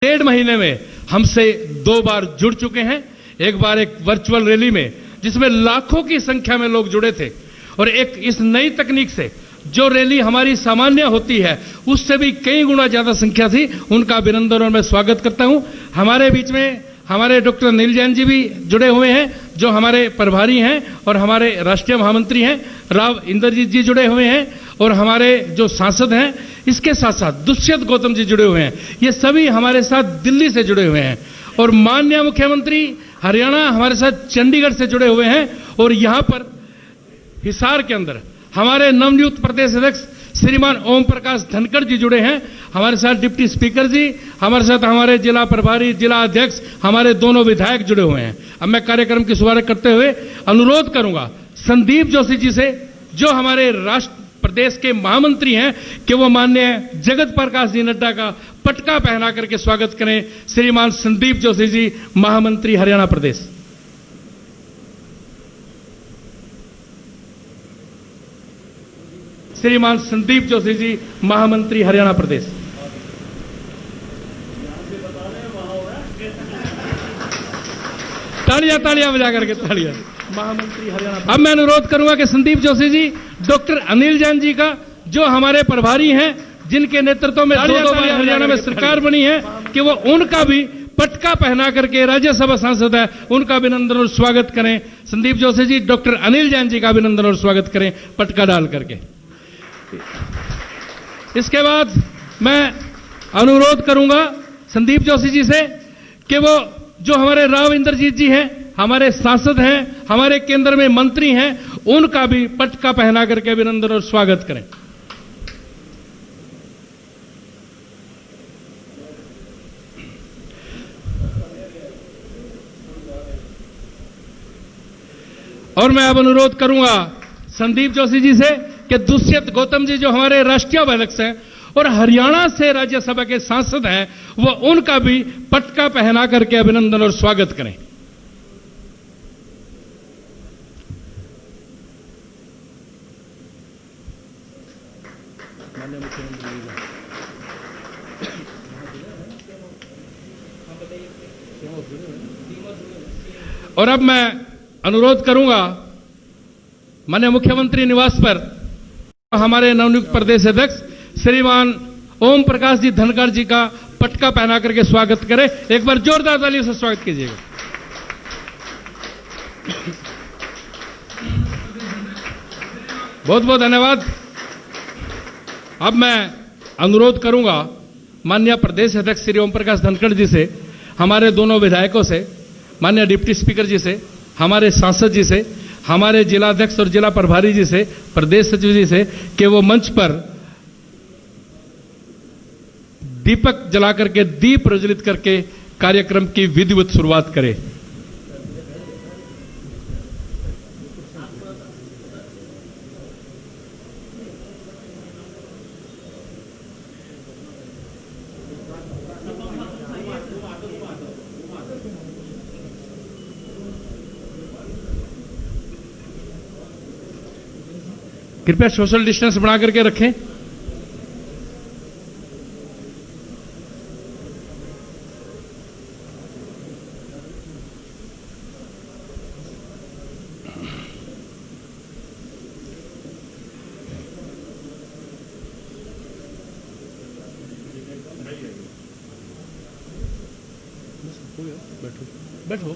1.5 महीने में हमसे 2 बार जुड़ चुके हैं। एक बार एक वर्चुअल रैली में जिसमें लाखों की संख्या में लोग जुड़े थे, और एक इस नई तकनीक से जो रैली हमारी सामान्य होती है उससे भी कई गुना ज्यादा संख्या थी। उनका अभिनंदन और मैं स्वागत करता हूं। हमारे बीच में हमारे डॉक्टर अनिल जैन जी भी जुड़े हुए हैं जो हमारे प्रभारी हैं और हमारे राष्ट्रीय महामंत्री हैं। राव इंद्रजीत जी जुड़े हुए हैं और हमारे जो सांसद हैं। इसके साथ साथ दुष्यंत गौतम जी जुड़े हुए हैं। ये सभी हमारे साथ दिल्ली से जुड़े हुए हैं और माननीय मुख्यमंत्री हरियाणा हमारे साथ चंडीगढ़ से जुड़े हुए हैं। और यहां पर हिसार के अंदर हमारे नवनियुक्त प्रदेश अध्यक्ष श्रीमान ओम प्रकाश धनखड़ जी जुड़े हैं। हमारे साथ डिप्टी स्पीकर जी, हमारे साथ हमारे जिला प्रभारी, जिला अध्यक्ष, हमारे दोनों विधायक जुड़े हुए हैं। अब मैं कार्यक्रम की शुरुआत करते हुए अनुरोध करूंगा संदीप जोशी जी से, जो हमारे राष्ट्र प्रदेश के महामंत्री हैं, कि वो माननीय जगत प्रकाश जी नड्डा का पटका पहना करके स्वागत करें। श्रीमान संदीप जोशी जी, महामंत्री हरियाणा प्रदेश। श्रीमान संदीप जोशी जी, महामंत्री हरियाणा प्रदेश। तालियां तालियां बजा करके तालियां। महामंत्री हरियाणा। अब मैं अनुरोध करूंगा कि संदीप जोशी जी डॉक्टर अनिल जैन जी का, जो हमारे प्रभारी हैं, जिनके नेतृत्व में 2 बार हरियाणा में सरकार बनी है, कि वो उनका भी पटका पहना करके राज्यसभा सांसद है, उनका अभिनंदन और स्वागत करें। संदीप जोशी जी, डॉक्टर अनिल जैन जी का अभिनंदन और स्वागत करें पटका डाल करके। इसके बाद मैं अनुरोध करूंगा संदीप जोशी जी से कि वो जो हमारे राव इंद्रजीत जी हैं, हमारे सांसद हैं, हमारे केंद्र में मंत्री हैं, उनका भी पटका पहना करके अभिनंदन और स्वागत करें। और मैं अब अनुरोध करूंगा संदीप जोशी जी से कि दुष्यंत गौतम जी, जो हमारे राष्ट्रीय अध्यक्ष हैं और हरियाणा से राज्यसभा के सांसद हैं, वो उनका भी पटका पहना करके अभिनंदन और स्वागत करें। और अब मैं अनुरोध करूंगा माननीय मुख्यमंत्री निवास पर हमारे नवनियुक्त प्रदेश अध्यक्ष श्रीमान ओम प्रकाश जी धनखड़ जी का पटका पहना करके स्वागत करें। एक बार जोरदार तालियों से स्वागत कीजिएगा। बहुत बहुत धन्यवाद। अब मैं अनुरोध करूंगा माननीय प्रदेश अध्यक्ष श्री ओम प्रकाश धनखड़ जी से, हमारे दोनों विधायकों से, माननीय डिप्टी स्पीकर जी से, हमारे सांसद जी से, हमारे जिला अध्यक्ष और जिला प्रभारी जी से, प्रदेश सचिव जी से, कि वो मंच पर दीपक जला करके, दीप प्रज्वलित करके कार्यक्रम की विधिवत शुरुआत करें। कृपया सोशल डिस्टेंस बना करके रखें। बैठो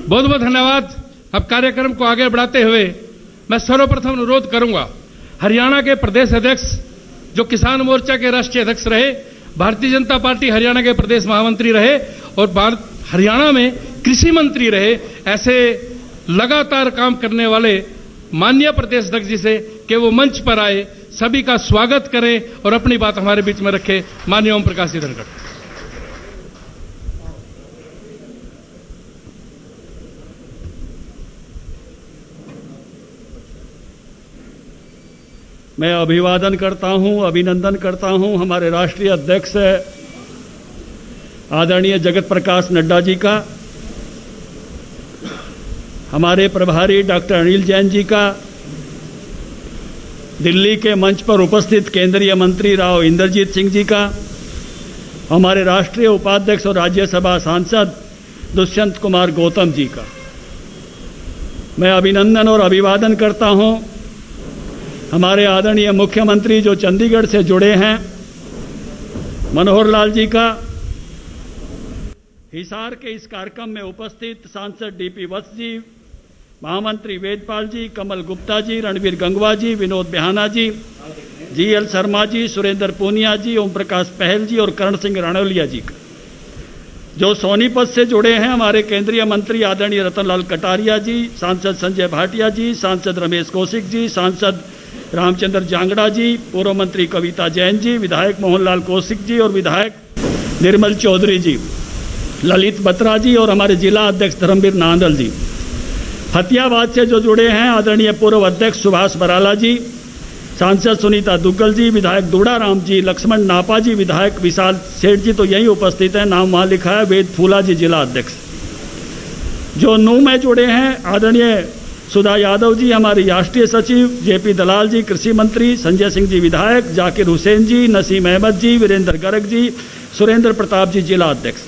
बहुत बहुत धन्यवाद। अब कार्यक्रम को आगे बढ़ाते हुए मैं सर्वप्रथम अनुरोध करूंगा हरियाणा के प्रदेश अध्यक्ष, जो किसान मोर्चा के राष्ट्रीय अध्यक्ष रहे, भारतीय जनता पार्टी हरियाणा के प्रदेश महामंत्री रहे और हरियाणा में कृषि मंत्री रहे, ऐसे लगातार काम करने वाले माननीय प्रदेश अध्यक्ष जी से कि वो मंच पर आए, सभी का स्वागत करें और अपनी बात हमारे बीच में रखें। माननीय ओम प्रकाश जी धनखड़। मैं अभिवादन करता हूं, अभिनंदन करता हूं हमारे राष्ट्रीय अध्यक्ष आदरणीय जगत प्रकाश नड्डा जी का, हमारे प्रभारी डॉक्टर अनिल जैन जी का, दिल्ली के मंच पर उपस्थित केंद्रीय मंत्री राव इंद्रजीत सिंह जी का, हमारे राष्ट्रीय उपाध्यक्ष और राज्यसभा सांसद दुष्यंत कुमार गौतम जी का मैं अभिनंदन और अभिवादन करता हूं। हमारे आदरणीय मुख्यमंत्री जो चंडीगढ़ से जुड़े हैं, मनोहर लाल जी का, हिसार के इस कार्यक्रम में उपस्थित सांसद डीपी वत्स जी, महामंत्री वेदपाल जी, कमल गुप्ता जी, रणवीर गंगवा जी, विनोद बिहाना जी, जीएल शर्मा जी, सुरेंद्र पूनिया जी, ओम प्रकाश पहल जी और करण सिंह रणौलिया जी का, जो सोनीपत से जुड़े हैं, हमारे केंद्रीय मंत्री आदरणीय रतनलाल कटारिया जी, सांसद संजय भाटिया जी, सांसद रमेश कौशिक जी, सांसद रामचंद्र जांगड़ा जी, पूर्व मंत्री कविता जैन जी, विधायक मोहनलाल कौशिक जी और विधायक निर्मल चौधरी जी, ललित बत्रा जी और हमारे जिला अध्यक्ष धर्मवीर नांदल जी। फतियाबाद से जो जुड़े हैं, आदरणीय पूर्व अध्यक्ष सुभाष बराला जी, सांसद सुनीता दुग्गल जी, विधायक दूड़ाराम जी, लक्ष्मण नापा जी, विधायक विशाल सेठ जी तो यहीं उपस्थित हैं, नाम वहाँ लिखा है, वेद फूला जी जिला अध्यक्ष। जो नू में जुड़े हैं, आदरणीय सुधा यादव जी, हमारी राष्ट्रीय सचिव, जेपी दलाल जी कृषि मंत्री, संजय सिंह जी विधायक, जाकिर हुसैन जी, नसीम अहमद जी, वीरेंद्र गर्ग जी, सुरेंद्र प्रताप जी जिला अध्यक्ष।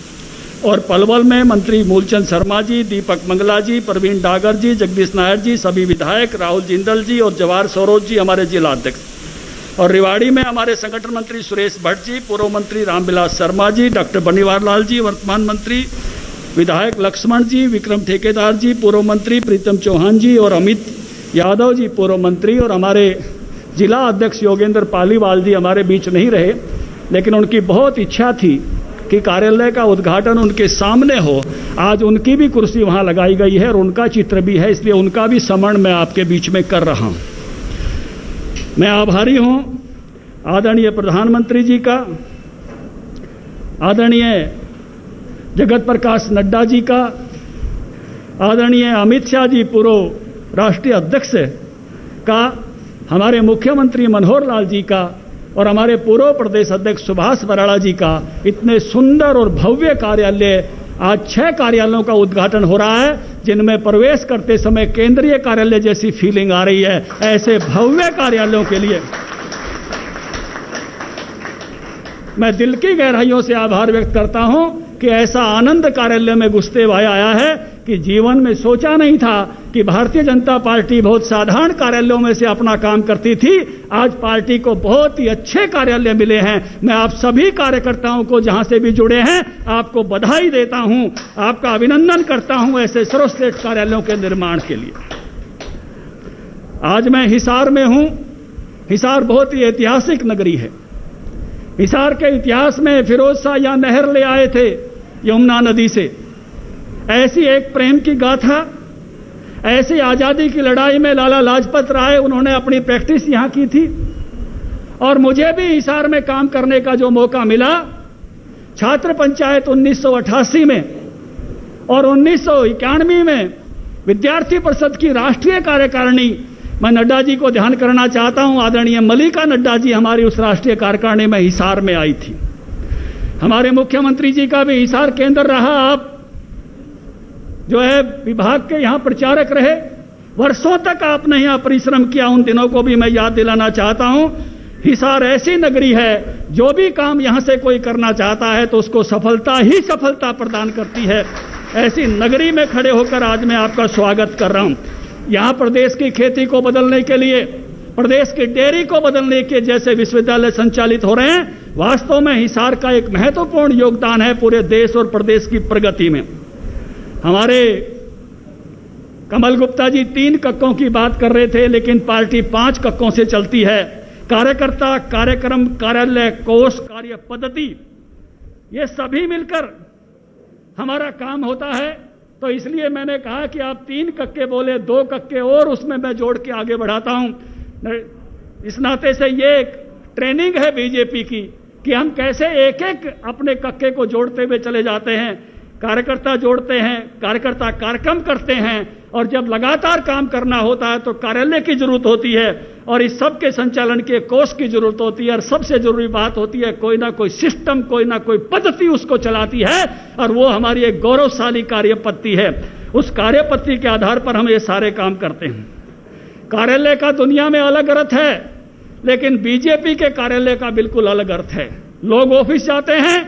और पलवल में मंत्री मूलचंद शर्मा जी, दीपक मंगला जी, प्रवीण डागर जी, जगदीश नायर जी, सभी विधायक, राहुल जिंदल जी और जवाहर सरोज जी हमारे जिला अध्यक्ष। और रेवाड़ी में हमारे संगठन मंत्री सुरेश भट्ट जी, पूर्व मंत्री रामविलास शर्मा जी, डॉक्टर बनीवार लाल जी, वर्तमान मंत्री विधायक लक्ष्मण जी, विक्रम ठेकेदार जी, पूर्व मंत्री प्रीतम चौहान जी और अमित यादव जी पूर्व मंत्री, और हमारे जिला अध्यक्ष योगेंद्र पालीवाल जी हमारे बीच नहीं रहे, लेकिन उनकी बहुत इच्छा थी कि कार्यालय का उद्घाटन उनके सामने हो। आज उनकी भी कुर्सी वहां लगाई गई है और उनका चित्र भी है, इसलिए उनका भी स्मरण मैं आपके बीच में कर रहा हूं। मैं आभारी हूं आदरणीय प्रधानमंत्री जी का, आदरणीय जगत प्रकाश नड्डा जी का, आदरणीय अमित शाह जी पूर्व राष्ट्रीय अध्यक्ष का, हमारे मुख्यमंत्री मनोहर लाल जी का और हमारे पूर्व प्रदेश अध्यक्ष सुभाष बराला जी का। इतने सुंदर और भव्य कार्यालय, आज 6 कार्यालयों का उद्घाटन हो रहा है, जिनमें प्रवेश करते समय केंद्रीय कार्यालय जैसी फीलिंग आ रही है। ऐसे भव्य कार्यालयों के लिए मैं दिल की गहराइयों से आभार व्यक्त करता हूं कि ऐसा आनंद कार्यालय में घुसते हुए आया है कि जीवन में सोचा नहीं था कि भारतीय जनता पार्टी बहुत साधारण कार्यालयों में से अपना काम करती थी। आज पार्टी को बहुत ही अच्छे कार्यालय मिले हैं। मैं आप सभी कार्यकर्ताओं को जहां से भी जुड़े हैं, आपको बधाई देता हूं, आपका अभिनंदन करता हूं ऐसे सर्वश्रेष्ठ कार्यालयों के निर्माण के लिए। आज मैं हिसार में हूं। हिसार बहुत ही ऐतिहासिक नगरी है। हिसार के इतिहास में फिरोज शाह यहां नहर ले आए थे यमुना नदी से। ऐसी एक प्रेम की गाथा, ऐसी आजादी की लड़ाई में लाला लाजपत राय, उन्होंने अपनी प्रैक्टिस यहां की थी। और मुझे भी हिसार में काम करने का जो मौका मिला, छात्र पंचायत 1988 में और 1991 में विद्यार्थी परिषद की राष्ट्रीय कार्यकारिणी, मैं नड्डा जी को ध्यान करना चाहता हूं, आदरणीय मल्लिका नड्डा जी हमारी उस राष्ट्रीय कार्यकारिणी में हिसार में आई थी। हमारे मुख्यमंत्री जी का भी हिसार केंद्र रहा। आप जो है विभाग के यहां प्रचारक रहे, वर्षों तक आपने यहां परिश्रम किया, उन दिनों को भी मैं याद दिलाना चाहता हूं। हिसार ऐसी नगरी है, जो भी काम यहां से कोई करना चाहता है तो उसको सफलता ही सफलता प्रदान करती है। ऐसी नगरी में खड़े होकर आज मैं आपका स्वागत कर रहा हूं। यहां प्रदेश की खेती को बदलने के लिए, प्रदेश की डेयरी को बदलने के जैसे विश्वविद्यालय संचालित हो रहे हैं, वास्तव में हिसार का एक महत्वपूर्ण योगदान है पूरे देश और प्रदेश की प्रगति में। हमारे कमल गुप्ता जी 3 कक्कों की बात कर रहे थे, लेकिन पार्टी 5 कक्कों से चलती है। कार्यकर्ता, कार्यक्रम, कार्यालय, कोष, कार्य पद्धति, ये सभी मिलकर हमारा काम होता है। तो इसलिए मैंने कहा कि आप 3 कक्के बोले, 2 कक्के और उसमें मैं जोड़ के आगे बढ़ाता हूं। इस नाते से ये एक ट्रेनिंग है बीजेपी की कि हम कैसे एक एक अपने कक्के को जोड़ते हुए चले जाते हैं। कार्यकर्ता जोड़ते हैं, कार्यकर्ता कार्यक्रम करते हैं, और जब लगातार काम करना होता है तो कार्यालय की जरूरत होती है, और इस सब के संचालन के कोष की जरूरत होती है। और सबसे जरूरी बात होती है कोई ना कोई सिस्टम, कोई ना कोई पद्धति उसको चलाती है, और वो हमारी एक गौरवशाली कार्यपद्धति है। उस कार्यपद्धति के आधार पर हम ये सारे काम करते हैं। कार्यालय का दुनिया में अलग अर्थ है। लेकिन बीजेपी के कार्यालय का बिल्कुल अलग अर्थ है। लोग ऑफिस जाते हैं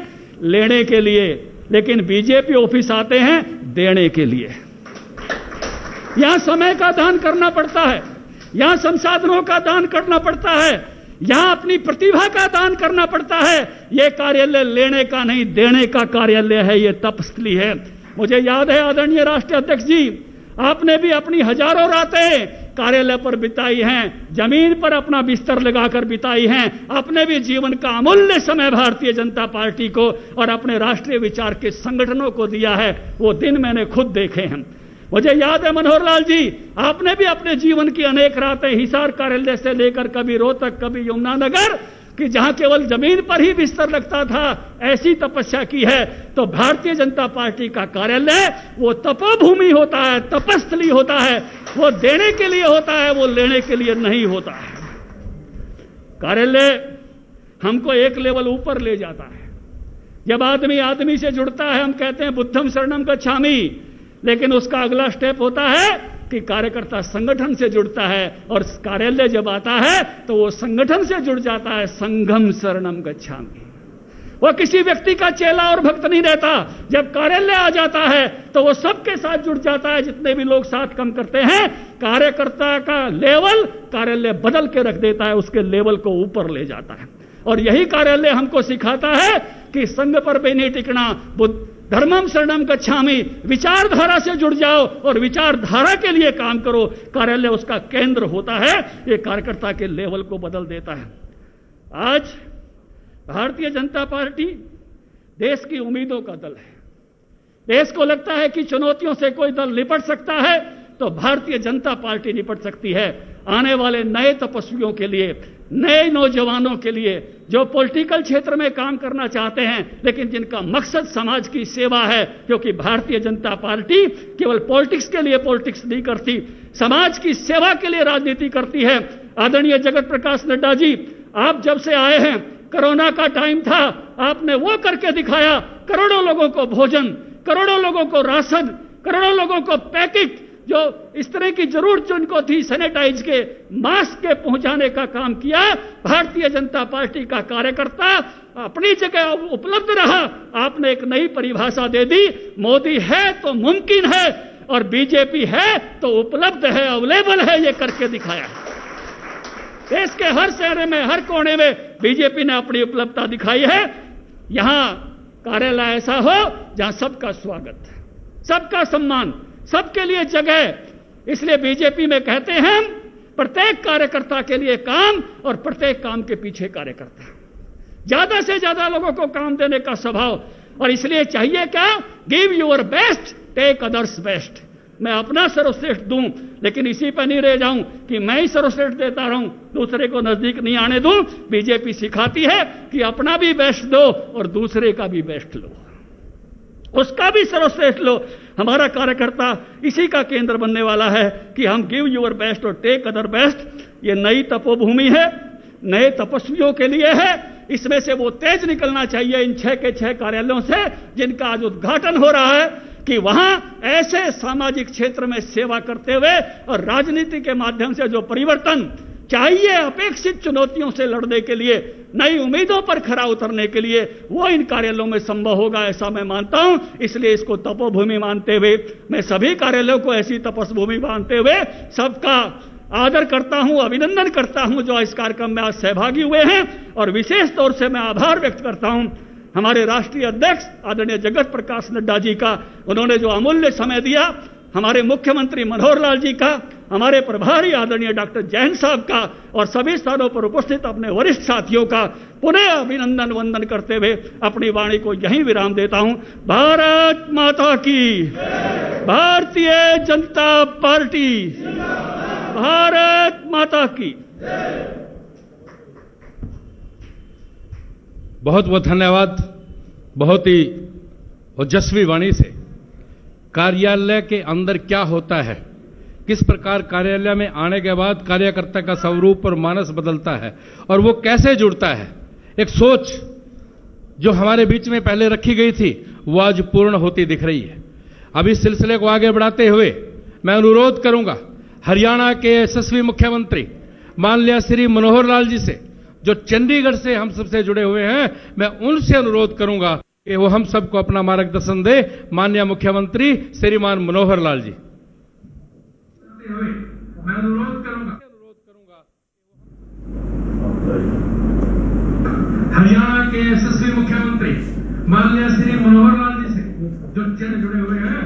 लेने के लिए, लेकिन बीजेपी ऑफिस आते हैं देने के लिए। यहां समय का दान करना पड़ता है, यहां संसाधनों का दान करना पड़ता है, यहां अपनी प्रतिभा का दान करना पड़ता है। यह कार्यालय लेने का नहीं, देने का कार्यालय है, यह तपस्थली है। मुझे याद है आदरणीय राष्ट्रीय अध्यक्ष जी, आपने भी अपनी हजारों रातें कार्यालय पर बिताई हैं, जमीन पर अपना बिस्तर लगाकर बिताई हैं। आपने भी जीवन का अमूल्य समय भारतीय जनता पार्टी को और अपने राष्ट्रीय विचार के संगठनों को दिया है। वो दिन मैंने खुद देखे हैं। मुझे याद है मनोहर लाल जी, आपने भी अपने जीवन की अनेक रातें हिसार कार्यालय से लेकर कभी रोहतक, कभी यमुनानगर, कि जहां केवल जमीन पर ही बिस्तर लगता था, ऐसी तपस्या की है। तो भारतीय जनता पार्टी का कार्यालय वो तपोभूमि होता है, तपस्थली होता है। वो देने के लिए होता है, वो लेने के लिए नहीं होता है। कार्यालय हमको एक लेवल ऊपर ले जाता है। जब आदमी आदमी से जुड़ता है, हम कहते हैं बुद्धम शरणम गच्छामि, लेकिन उसका अगला स्टेप होता है कि कार्यकर्ता संगठन से जुड़ता है, और कार्यालय जब आता है तो वो संगठन से जुड़ जाता है, संघम शरणम गच्छामि। वो किसी व्यक्ति का चेला और भक्त नहीं रहता। जब कार्यालय आ जाता है तो वो सबके साथ जुड़ जाता है, जितने भी लोग साथ काम करते हैं। कार्यकर्ता का लेवल कार्यालय बदल के रख देता है, उसके लेवल को ऊपर ले जाता है। और यही कार्यालय हमको सिखाता है कि संघ पर भी नहीं टिकना, धर्मम शरणम गच्छामि, विचारधारा से जुड़ जाओ और विचारधारा के लिए काम करो। कार्यालय उसका केंद्र होता है, ये कार्यकर्ता के लेवल को बदल देता है। आज भारतीय जनता पार्टी देश की उम्मीदों का दल है। देश को लगता है कि चुनौतियों से कोई दल निपट सकता है तो भारतीय जनता पार्टी निपट सकती है। आने वाले नए तपस्वियों के लिए, नए नौजवानों के लिए, जो पॉलिटिकल क्षेत्र में काम करना चाहते हैं लेकिन जिनका मकसद समाज की सेवा है, क्योंकि भारतीय जनता पार्टी केवल पॉलिटिक्स के लिए पॉलिटिक्स नहीं करती, समाज की सेवा के लिए राजनीति करती है। आदरणीय जगत प्रकाश नड्डा जी, आप जब से आए हैं, कोरोना का टाइम था, आपने वो करके दिखाया। करोड़ों लोगों को भोजन, करोड़ों लोगों को राशन, करोड़ों लोगों को पैकेट, जो इस तरह की जरूरत जो इनको थी, सैनिटाइज के, मास्क के पहुंचाने का काम किया। भारतीय जनता पार्टी का कार्यकर्ता अपनी जगह उपलब्ध रहा। आपने एक नई परिभाषा दे दी, मोदी है तो मुमकिन है और बीजेपी है तो उपलब्ध है, अवेलेबल है, ये करके दिखाया। देश के हर शहर में, हर कोने में बीजेपी ने अपनी उपलब्धता दिखाई है। यहां कार्यालय ऐसा हो जहां सबका स्वागत, सबका सम्मान, सबके लिए जगह। इसलिए बीजेपी में कहते हैं प्रत्येक कार्यकर्ता के लिए काम और प्रत्येक काम के पीछे कार्यकर्ता। ज्यादा से ज्यादा लोगों को काम देने का स्वभाव। और इसलिए चाहिए क्या? Give your best, take others best. मैं अपना सर्वश्रेष्ठ दूं, लेकिन इसी पर नहीं रह जाऊं कि मैं ही सर्वश्रेष्ठ देता रहूं, दूसरे को नजदीक नहीं आने दूं। बीजेपी सिखाती है कि अपना भी बेस्ट दो और दूसरे का भी बेस्ट लो, उसका भी सर्वश्रेष्ठ लो। हमारा कार्यकर्ता इसी का केंद्र बनने वाला है कि हम गिव योर बेस्ट और टेक अदर बेस्ट। ये नई तपोभूमि है, नए तपस्वियों के लिए है। इसमें से वो तेज निकलना चाहिए इन 6 के 6 कार्यालयों से, जिनका आज उद्घाटन हो रहा है, कि वहां ऐसे सामाजिक क्षेत्र में सेवा करते हुए और राजनीति के माध्यम से जो परिवर्तन चाहिए, अपेक्षित चुनौतियों से लड़ने के लिए, नई उम्मीदों पर खरा उतरने के लिए, वो इन कार्यालयों में संभव होगा, ऐसा मैं मानता हूं। इसलिए इसको तपोभूमि मानते हुए, मैं सभी कार्यालयों को ऐसी तपस्भूमि मानते हुए सबका आदर करता हूं, अभिनंदन करता हूं जो इस कार्यक्रम में आज सहभागी हुए हैं। और विशेष तौर से मैं आभार व्यक्त करता हूं हमारे राष्ट्रीय अध्यक्ष आदरणीय जगत प्रकाश नड्डा जी का, उन्होंने जो अमूल्य समय दिया, हमारे मुख्यमंत्री मनोहर लाल जी का, हमारे प्रभारी आदरणीय डॉक्टर जैन साहब का, और सभी स्थानों पर उपस्थित अपने वरिष्ठ साथियों का पुनः अभिनंदन वंदन करते हुए अपनी वाणी को यहीं विराम देता हूं। भारत माता की, भारतीय जनता पार्टी, भारत माता की। बहुत बहुत धन्यवाद। बहुत ही ओजस्वी वाणी से कार्यालय के अंदर क्या होता है, किस प्रकार कार्यालय में आने के बाद कार्यकर्ता का स्वरूप और मानस बदलता है और वो कैसे जुड़ता है। एक सोच जो हमारे बीच में पहले रखी गई थी वो आज पूर्ण होती दिख रही है। अब इस सिलसिले को आगे बढ़ाते हुए मैं अनुरोध करूंगा हरियाणा के यशस्वी मुख्यमंत्री माननीय श्री मनोहर लाल जी से, जो चंडीगढ़ से हम सबसे जुड़े हुए हैं, मैं उनसे अनुरोध करूंगा कि वो हम सबको अपना मार्गदर्शन दे। माननीय मुख्यमंत्री श्रीमान मनोहर लाल जी, मैं अनुरोध करूंगा हरियाणा के यशस्वी मुख्यमंत्री माननीय श्री मनोहर लाल जी से, जो चंडीगढ़ जुड़े हुए हैं,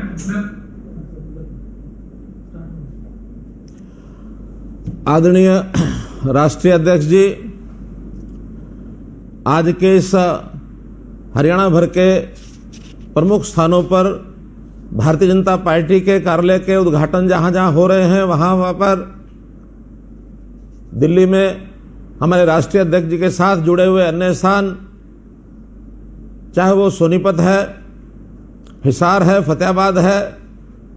आदरणीय राष्ट्रीय अध्यक्ष जी, आज के इस हरियाणा भर के प्रमुख स्थानों पर भारतीय जनता पार्टी के कार्यालय के उद्घाटन जहां जहां हो रहे हैं, वहां पर दिल्ली में हमारे राष्ट्रीय अध्यक्ष जी के साथ जुड़े हुए अन्य स्थान, चाहे वो सोनीपत है, हिसार है, फतेहाबाद है,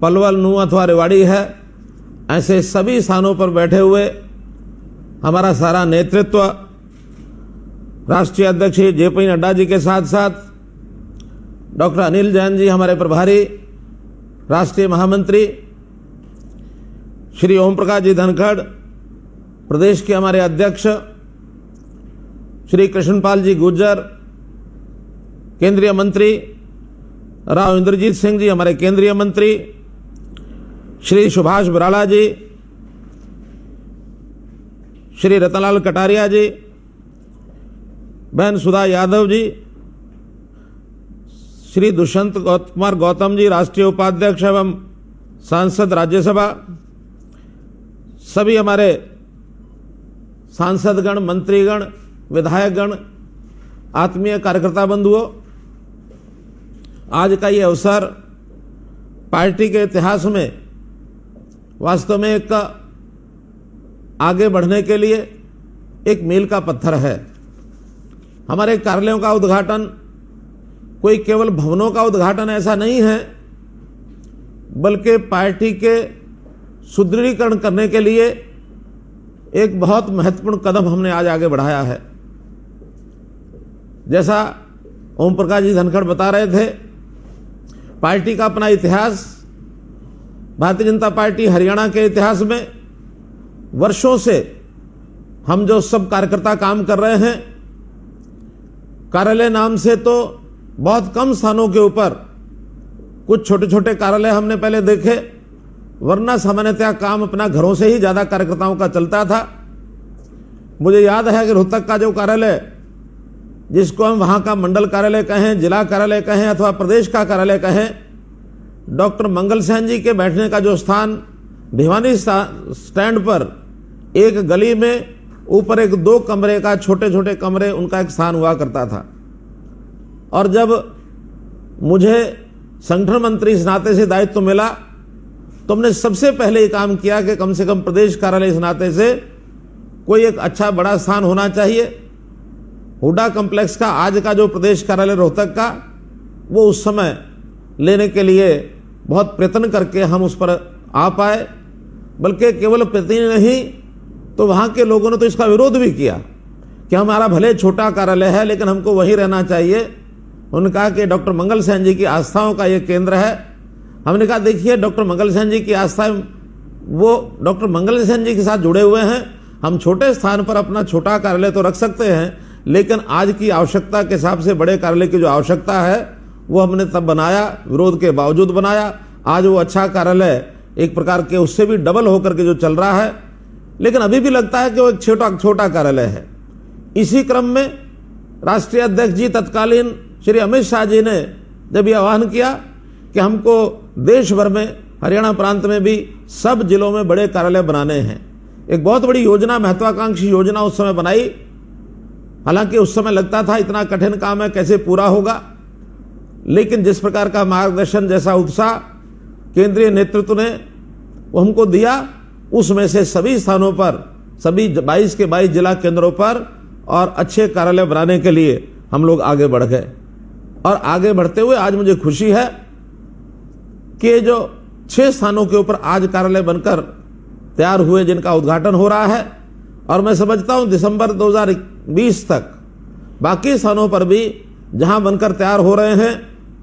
पलवल, नूंह अथवा रेवाड़ी है, ऐसे सभी स्थानों पर बैठे हुए हमारा सारा नेतृत्व, राष्ट्रीय अध्यक्ष जेपी नड्डा जी के साथ साथ डॉक्टर अनिल जैन जी हमारे प्रभारी, राष्ट्रीय महामंत्री श्री ओम प्रकाश जी धनखड़, प्रदेश के हमारे अध्यक्ष श्री कृष्णपाल जी गुर्जर, केंद्रीय मंत्री राव इंद्रजीत सिंह जी हमारे केंद्रीय मंत्री, श्री सुभाष बराला जी, श्री रतनलाल कटारिया जी, बहन सुधा यादव जी, श्री दुष्यंत कुमार गौतम जी राष्ट्रीय उपाध्यक्ष एवं सांसद राज्यसभा, सभी हमारे सांसदगण, मंत्रीगण, विधायकगण, आत्मीय कार्यकर्ता बंधुओं, आज का ये अवसर पार्टी के इतिहास में वास्तव में एक आगे बढ़ने के लिए एक मील का पत्थर है। हमारे कार्यालयों का उद्घाटन कोई केवल भवनों का उद्घाटन ऐसा नहीं है, बल्कि पार्टी के सुदृढ़ीकरण करने के लिए एक बहुत महत्वपूर्ण कदम हमने आज आगे बढ़ाया है। जैसा ओम प्रकाश जी धनखड़ बता रहे थे, पार्टी का अपना इतिहास, भारतीय जनता पार्टी हरियाणा के इतिहास में वर्षों से हम जो सब कार्यकर्ता काम कर रहे हैं, कार्यालय नाम से तो बहुत कम स्थानों के ऊपर कुछ छोटे छोटे कार्यालय हमने पहले देखे, वरना सामान्यतः काम अपना घरों से ही ज्यादा कार्यकर्ताओं का चलता था। मुझे याद है कि रोहतक का जो कार्यालय, जिसको हम वहां का मंडल कार्यालय कहें, जिला कार्यालय कहें अथवा प्रदेश का कार्यालय कहें, डॉक्टर मंगल सेन जी के बैठने का जो स्थान भिवानी स्टैंड पर एक गली में ऊपर एक 2 कमरे का, छोटे छोटे कमरे, उनका एक स्थान हुआ करता था। और जब मुझे संगठन मंत्री इस नाते से दायित्व मिला, तो हमने सबसे पहले ये काम किया कि कम से कम प्रदेश कार्यालय इस नाते से कोई एक अच्छा बड़ा स्थान होना चाहिए। हुडा कॉम्प्लेक्स का आज का जो प्रदेश कार्यालय रोहतक का, वो उस समय लेने के लिए बहुत प्रयत्न करके हम उस पर आ पाए। बल्कि केवल प्रयत्न नहीं, तो वहां के लोगों ने तो इसका विरोध भी किया कि हमारा भले छोटा कार्यालय है, लेकिन हमको वहीं रहना चाहिए। उन्होंने कहा कि डॉक्टर मंगल सेन जी की आस्थाओं का ये केंद्र है। हमने कहा देखिए, डॉक्टर मंगल सेन जी की आस्था, वो डॉक्टर मंगल सेन जी के साथ जुड़े हुए हैं। हम छोटे स्थान पर अपना छोटा कार्यालय तो रख सकते हैं, लेकिन आज की आवश्यकता के हिसाब से बड़े कार्यालय की जो आवश्यकता है, वो हमने तब बनाया, विरोध के बावजूद बनाया। आज वो अच्छा कार्यालय एक प्रकार के उससे भी डबल होकर के जो चल रहा है, लेकिन अभी भी लगता है कि वो एक छोटा कार्यालय है। इसी क्रम में राष्ट्रीय अध्यक्ष जी तत्कालीन श्री अमित शाह जी ने जब यह आह्वान किया कि हमको देश भर में, हरियाणा प्रांत में भी सब जिलों में बड़े कार्यालय बनाने हैं, एक बहुत बड़ी योजना, महत्वाकांक्षी योजना उस समय बनाई। हालांकि उस समय लगता था इतना कठिन काम है, कैसे पूरा होगा, लेकिन जिस प्रकार का मार्गदर्शन, जैसा उत्साह केंद्रीय नेतृत्व ने वो हमको दिया, उसमें से सभी स्थानों पर, सभी 22 के 22 जिला केंद्रों पर और अच्छे कार्यालय बनाने के लिए हम लोग आगे बढ़ गए। और आगे बढ़ते हुए आज मुझे खुशी है कि जो 6 स्थानों के ऊपर आज कार्यालय बनकर तैयार हुए, जिनका उद्घाटन हो रहा है, और मैं समझता हूं दिसंबर 2020 तक बाकी स्थानों पर भी जहां बनकर तैयार हो रहे हैं,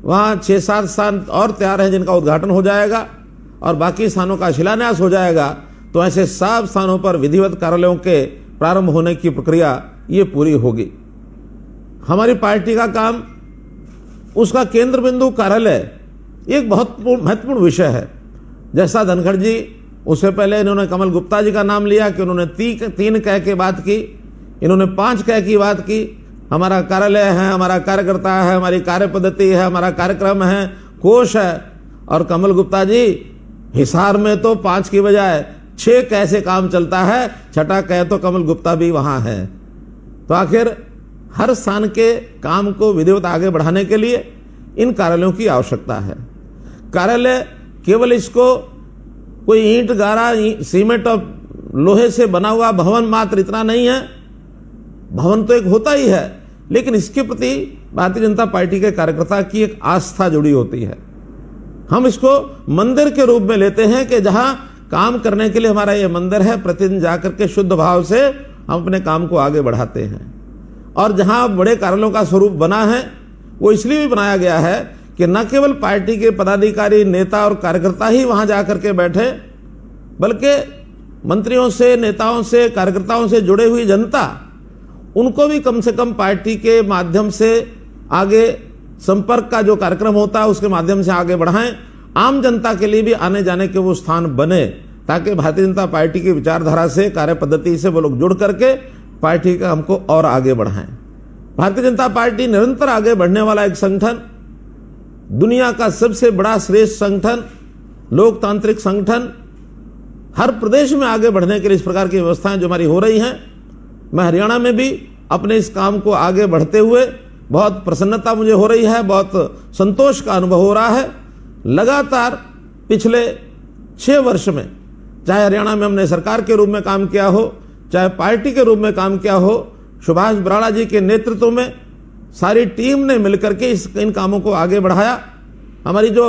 वहां 6-7 स्थान और तैयार हैं जिनका उद्घाटन हो जाएगा और बाकी स्थानों का शिलान्यास हो जाएगा। तो ऐसे 7 स्थानों पर विधिवत कार्यालयों के प्रारंभ होने की प्रक्रिया ये पूरी होगी। हमारी पार्टी का काम, उसका केंद्र बिंदु कार्यालय एक बहुत महत्वपूर्ण विषय है। जैसा धनखड़ जी, उससे पहले इन्होंने कमल गुप्ता जी का नाम लिया कि उन्होंने 3 कह के बात की, इन्होंने 5 कह की बात की। हमारा कार्यालय है, हमारा कार्यकर्ता है, हमारी कार्य पद्धति है, हमारा कार्यक्रम है, कोष है। और कमल गुप्ता जी, हिसार में तो 5 की बजाय 6 कैसे काम चलता है, छठा कह तो कमल गुप्ता भी वहां है। तो आखिर हर स्थान के काम को विधिवत आगे बढ़ाने के लिए इन कार्यालयों की आवश्यकता है। कार्यालय केवल इसको कोई ईंट गारा सीमेंट और लोहे से बना हुआ भवन मात्र इतना नहीं है। भवन तो एक होता ही है, लेकिन इसके प्रति भारतीय जनता पार्टी के कार्यकर्ता की एक आस्था जुड़ी होती है। हम इसको मंदिर के रूप में लेते हैं कि जहां काम करने के लिए हमारा ये मंदिर है, प्रतिदिन जाकर के शुद्ध भाव से हम अपने काम को आगे बढ़ाते हैं। और जहां बड़े कार्यालयों का स्वरूप बना है, वो इसलिए भी बनाया गया है कि न केवल पार्टी के पदाधिकारी, नेता और कार्यकर्ता ही वहां जाकर के बैठे, बल्कि मंत्रियों से, नेताओं से, कार्यकर्ताओं से जुड़े हुई जनता, उनको भी कम से कम पार्टी के माध्यम से आगे संपर्क का जो कार्यक्रम होता है उसके माध्यम से आगे बढ़ाएं। आम जनता के लिए भी आने जाने के वो स्थान बने, ताकि भारतीय जनता पार्टी की विचारधारा से, कार्य पद्धति से वो लोग जुड़ करके पार्टी का हमको और आगे बढ़ाएं। भारतीय जनता पार्टी निरंतर आगे बढ़ने वाला एक संगठन, दुनिया का सबसे बड़ा श्रेष्ठ संगठन, लोकतांत्रिक संगठन, हर प्रदेश में आगे बढ़ने के लिए इस प्रकार की व्यवस्थाएं जो हमारी हो रही हैं, मैं हरियाणा में भी अपने इस काम को आगे बढ़ते हुए बहुत प्रसन्नता मुझे हो रही है, बहुत संतोष का अनुभव हो रहा है। लगातार पिछले 6 वर्ष में, चाहे हरियाणा में हमने सरकार के रूप में काम किया हो, चाहे पार्टी के रूप में काम किया हो, सुभाष बराड़ा जी के नेतृत्व में सारी टीम ने मिलकर के इन कामों को आगे बढ़ाया। हमारी जो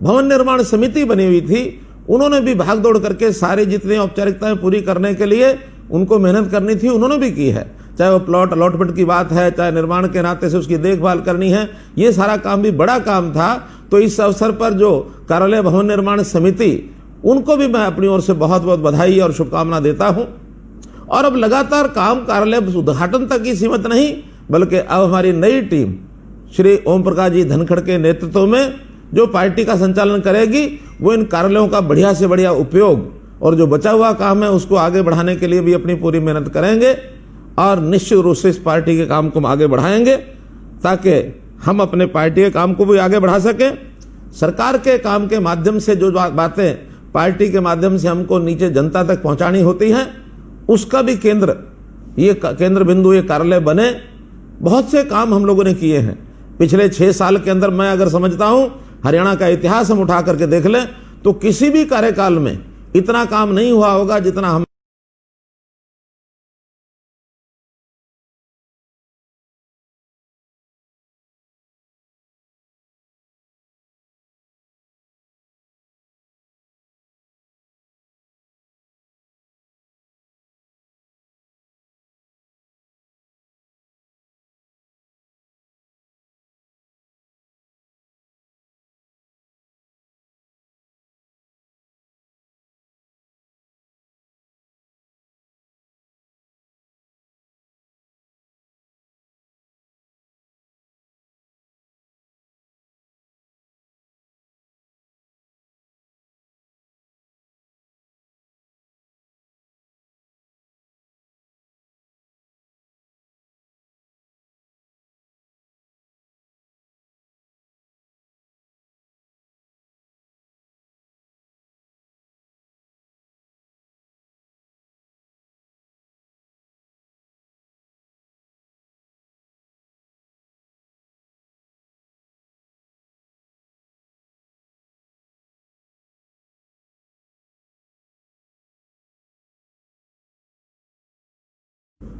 भवन निर्माण समिति बनी हुई थी, उन्होंने भी भाग दौड़ करके सारी जितनी औपचारिकताएं पूरी करने के लिए उनको मेहनत करनी थी, उन्होंने भी की है। चाहे वो प्लॉट अलॉटमेंट की बात है, चाहे निर्माण के नाते से उसकी देखभाल करनी है, ये सारा काम भी बड़ा काम था। तो इस अवसर पर जो कार्यालय भवन निर्माण समिति, उनको भी मैं अपनी ओर से बहुत बहुत बधाई और शुभकामना देता हूं। और अब लगातार काम कार्यालय उद्घाटन तक ही सीमित नहीं, बल्कि अब हमारी नई टीम श्री ओम प्रकाश जी धनखड़ के नेतृत्व में जो पार्टी का संचालन करेगी, वो इन कार्यालयों का बढ़िया से बढ़िया उपयोग और जो बचा हुआ काम है उसको आगे बढ़ाने के लिए भी अपनी पूरी मेहनत करेंगे। और निश्चित रूप से इस पार्टी के काम को हम आगे बढ़ाएंगे, ताकि हम अपने पार्टी के काम को भी आगे बढ़ा सकें। सरकार के काम के माध्यम से जो बातें पार्टी के माध्यम से हमको नीचे जनता तक पहुंचानी होती हैं, उसका भी केंद्र बिंदु ये कार्यालय बने। बहुत से काम हम लोगों ने किए हैं पिछले 6 साल के अंदर। मैं अगर समझता हूं, हरियाणा का इतिहास हम उठा करके देख लें तो किसी भी कार्यकाल में इतना काम नहीं हुआ होगा जितना हम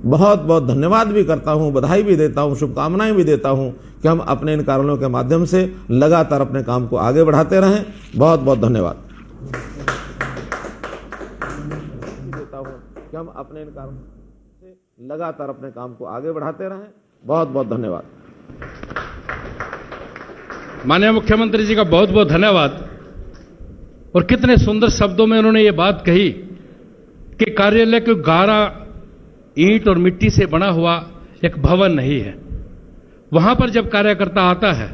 बहुत बहुत धन्यवाद भी करता हूं, बधाई भी देता हूं, शुभकामनाएं भी देता हूं कि हम अपने इन कार्यालयों के माध्यम से लगातार अपने काम को आगे बढ़ाते रहें। बहुत बहुत धन्यवाद देता हूं कि हम अपने इन कार्यों से लगातार अपने काम को आगे बढ़ाते रहें। बहुत बहुत धन्यवाद। माननीय मुख्यमंत्री जी का बहुत बहुत धन्यवाद। और कितने सुंदर शब्दों में उन्होंने ये बात कही कि कार्यालय को गारा ईंट और मिट्टी से बना हुआ एक भवन नहीं है। वहां पर जब कार्यकर्ता आता है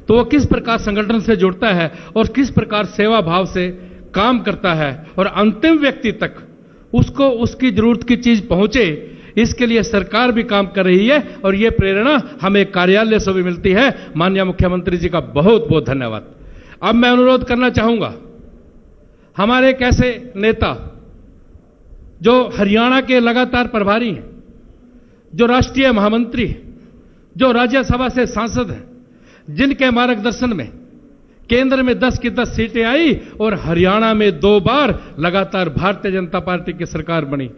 तो वो किस प्रकार संगठन से जुड़ता है और किस प्रकार सेवा भाव से काम करता है और अंतिम व्यक्ति तक उसको उसकी जरूरत की चीज पहुंचे, इसके लिए सरकार भी काम कर रही है और ये प्रेरणा हमें कार्यालय से भी मिलती है। माननीय मुख्यमंत्री जी का बहुत बहुत धन्यवाद। अब मैं अनुरोध करना चाहूंगा, हमारे एक ऐसे नेता जो हरियाणा के लगातार प्रभारी हैं, जो राष्ट्रीय महामंत्री हैं, जो राज्यसभा से सांसद हैं, जिनके मार्गदर्शन में केंद्र में 10 की 10 सीटें आई और हरियाणा में 2 बार लगातार भारतीय जनता पार्टी की सरकार बनी,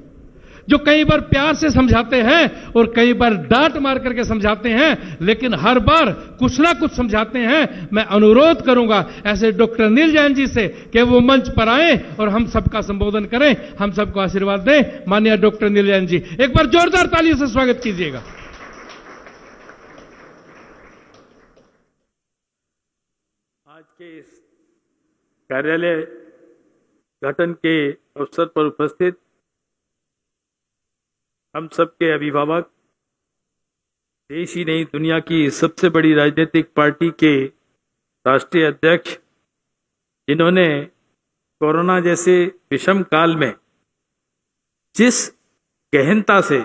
जो कई बार प्यार से समझाते हैं और कई बार डांट मार करके समझाते हैं, लेकिन हर बार कुछ ना कुछ समझाते हैं। मैं अनुरोध करूंगा ऐसे डॉक्टर नील जैन जी से कि वो मंच पर आए और हम सबका संबोधन करें, हम सबको आशीर्वाद दें। माननीय डॉक्टर नील जैन जी, एक बार जोरदार तालियों से स्वागत कीजिएगा। आज के इस कार्यालय गठन के अवसर पर उपस्थित हम सबके अभिभावक, देश ही नहीं दुनिया की सबसे बड़ी राजनीतिक पार्टी के राष्ट्रीय अध्यक्ष, जिन्होंने कोरोना जैसे विषम काल में जिस गहनता से,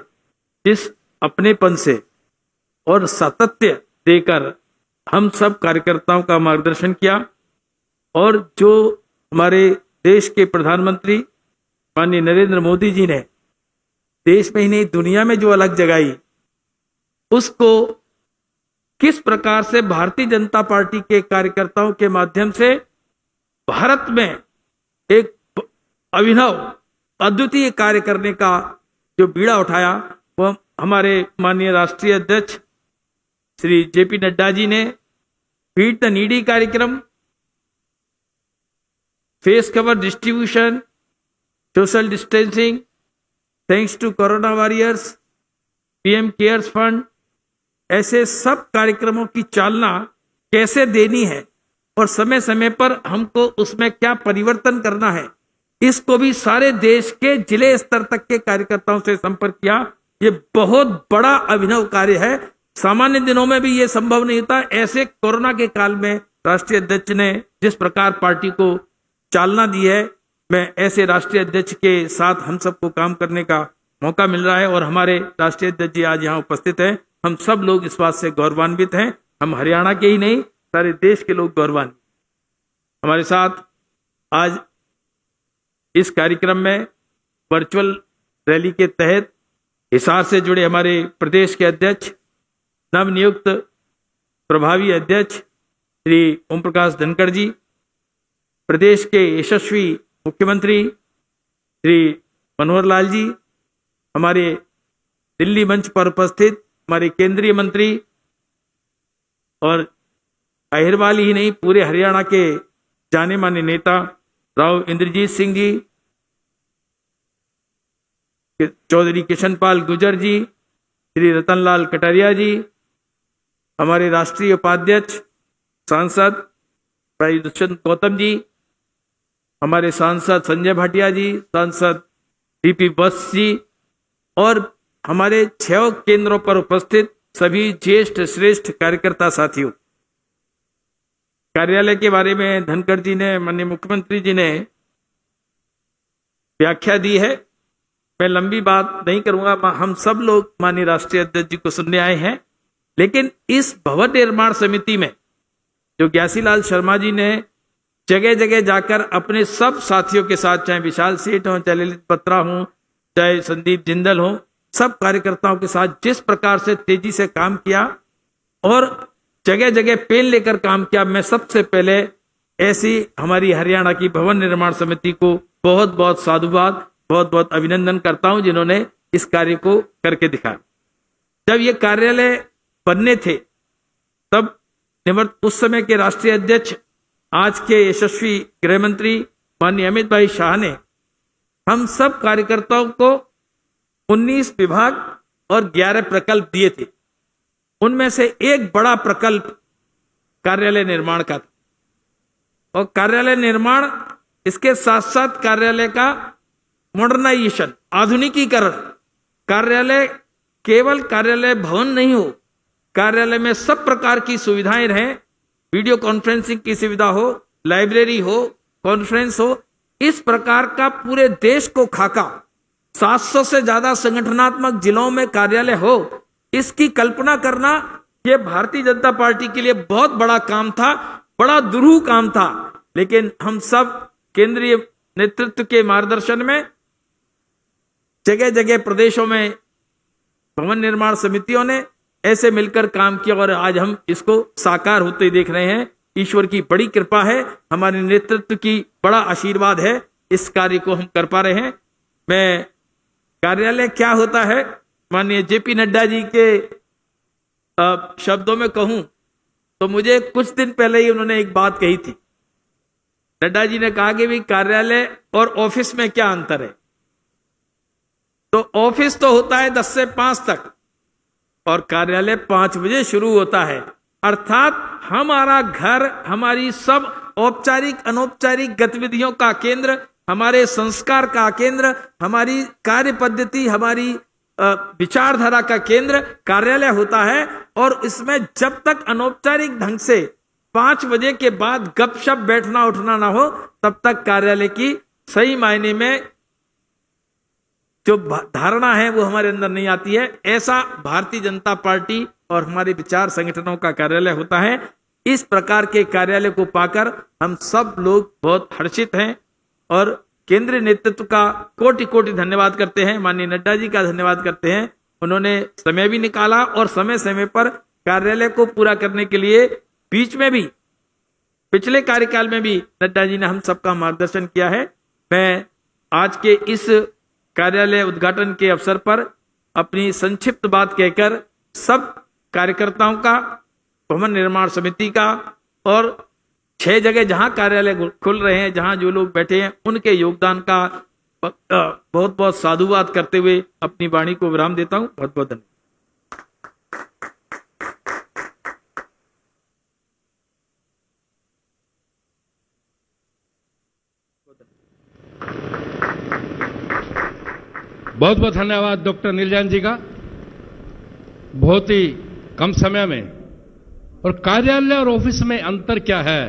जिस अपनेपन से और सातत्य देकर हम सब कार्यकर्ताओं का मार्गदर्शन किया, और जो हमारे देश के प्रधानमंत्री माननीय नरेंद्र मोदी जी ने देश में ही नहीं दुनिया में जो अलग जगाई, उसको किस प्रकार से भारतीय जनता पार्टी के कार्यकर्ताओं के माध्यम से भारत में एक अभिनव अद्वितीय कार्य करने का जो बीड़ा उठाया, वो हमारे माननीय राष्ट्रीय अध्यक्ष श्री जेपी नड्डा जी ने फीड द नीडी कार्यक्रम, face cover distribution, social distancing, thanks to corona warriors, PM cares fund, ऐसे सब कार्यक्रमों की चालना कैसे देनी है और समय समय पर हमको उसमें क्या परिवर्तन करना है, इसको भी सारे देश के जिले स्तर तक के कार्यकर्ताओं से संपर्क किया। ये बहुत बड़ा अभिनव कार्य है। सामान्य दिनों में भी ये संभव नहीं होता। ऐसे कोरोना के काल में राष्ट्रीय अध्यक्ष ने जिस प्रकार पार्टी को चालना दी है, मैं ऐसे राष्ट्रीय अध्यक्ष के साथ हम सबको काम करने का मौका मिल रहा है और हमारे राष्ट्रीय अध्यक्ष जी आज यहाँ उपस्थित हैं। हम सब लोग इस बात से गौरवान्वित हैं। हम हरियाणा के ही नहीं, सारे देश के लोग गौरवान्वित। हमारे साथ आज इस कार्यक्रम में वर्चुअल रैली के तहत हिसार से जुड़े हमारे प्रदेश के अध्यक्ष, नवनियुक्त प्रभावी अध्यक्ष श्री ओम प्रकाश धनखड़ जी, प्रदेश के यशस्वी मुख्यमंत्री श्री मनोहर लाल जी, हमारे दिल्ली मंच पर उपस्थित हमारे केंद्रीय मंत्री और अहिरवाल ही नहीं पूरे हरियाणा के जाने माने नेता राव इंद्रजीत सिंह जी, चौधरी किशनपाल गुर्जर जी, श्री रतनलाल कटारिया जी, हमारे राष्ट्रीय उपाध्यक्ष सांसद भाई दुष्यंत गौतम जी, हमारे सांसद संजय भाटिया जी, सांसद डीपी बस जी और हमारे 6 केंद्रों पर उपस्थित सभी ज्येष्ठ श्रेष्ठ कार्यकर्ता साथियों। कार्यालय के बारे में धनखड़ जी ने, माननीय मुख्यमंत्री जी ने व्याख्या दी है। मैं लंबी बात नहीं करूंगा। हम सब लोग माननीय राष्ट्रीय अध्यक्ष जी को सुनने आए हैं, लेकिन इस भवन निर्माण समिति में जो ग्यासीलाल शर्मा जी ने जगह जगह जाकर अपने सब साथियों के साथ, चाहे विशाल सेठ हो, चाहे ललित बत्रा हो, चाहे संदीप जिंदल हो, सब कार्यकर्ताओं के साथ जिस प्रकार से तेजी से काम किया और जगह जगह पेन लेकर काम किया, मैं सबसे पहले ऐसी हमारी हरियाणा की भवन निर्माण समिति को बहुत बहुत साधुवाद, बहुत बहुत अभिनंदन करता हूं, जिन्होंने इस कार्य को करके दिखाया। जब ये कार्यालय बनने थे तब निवर्त उस समय के राष्ट्रीय अध्यक्ष, आज के यशस्वी गृह मंत्री माननीय अमित भाई शाह ने हम सब कार्यकर्ताओं को 19 विभाग और 11 प्रकल्प दिए थे। उनमें से एक बड़ा प्रकल्प कार्यालय निर्माण का था और कार्यालय निर्माण, इसके साथ साथ कार्यालय का मॉडर्नाइजेशन, आधुनिकीकरण, कार्यालय केवल कार्यालय भवन नहीं हो, कार्यालय में सब प्रकार की सुविधाएं रहें, वीडियो कॉन्फ्रेंसिंग की सुविधा हो, लाइब्रेरी हो, कॉन्फ्रेंस हो, इस प्रकार का पूरे देश को खाका 700 से ज्यादा संगठनात्मक जिलों में कार्यालय हो, इसकी कल्पना करना यह भारतीय जनता पार्टी के लिए बहुत बड़ा काम था, बड़ा दुरूह काम था। लेकिन हम सब केंद्रीय नेतृत्व के मार्गदर्शन में जगह जगह प्रदेशों में भवन निर्माण समितियों ने ऐसे मिलकर काम किया और आज हम इसको साकार होते देख रहे हैं। ईश्वर की बड़ी कृपा है, हमारे नेतृत्व की बड़ा आशीर्वाद है, इस कार्य को हम कर पा रहे हैं। मैं कार्यालय क्या होता है माननीय जेपी नड्डा जी के शब्दों में कहूं तो मुझे कुछ दिन पहले ही उन्होंने एक बात कही थी। नड्डा जी ने कहा कि भाई कार्यालय और ऑफिस में क्या अंतर है। तो ऑफिस तो होता है 10 से 5 तक और कार्यालय 5 बजे शुरू होता है। अर्थात हमारा घर हमारी सब औपचारिक अनौपचारिक गतिविधियों का केंद्र, हमारे संस्कार का केंद्र, हमारी कार्य पद्धति, हमारी विचारधारा का केंद्र कार्यालय होता है। और इसमें जब तक अनौपचारिक ढंग से 5 बजे के बाद गपशप बैठना उठना ना हो, तब तक कार्यालय की सही मायने में जो धारणा है वो हमारे अंदर नहीं आती है। ऐसा भारतीय जनता पार्टी और हमारे विचार संगठनों का कार्यालय होता है। इस प्रकार के कार्यालय को पाकर हम सब लोग बहुत हर्षित हैं और केंद्रीय नेतृत्व का कोटि कोटि धन्यवाद करते हैं। माननीय नड्डा जी का धन्यवाद करते हैं, उन्होंने समय भी निकाला और समय समय पर कार्यालय को पूरा करने के लिए बीच में भी पिछले कार्यकाल में भी नड्डा जी ने हम सबका मार्गदर्शन किया है। मैं आज के इस कार्यालय उद्घाटन के अवसर पर अपनी संक्षिप्त बात कहकर सब कार्यकर्ताओं का, भवन निर्माण समिति का और 6 जगह जहां कार्यालय खुल रहे हैं, जहां जो लोग बैठे हैं, उनके योगदान का बहुत बहुत साधुवाद करते हुए अपनी वाणी को विराम देता हूं। बहुत बहुत धन्यवाद। बहुत बहुत धन्यवाद डॉक्टर नीलजान जी का। बहुत ही कम समय में, और कार्यालय और ऑफिस में अंतर क्या है,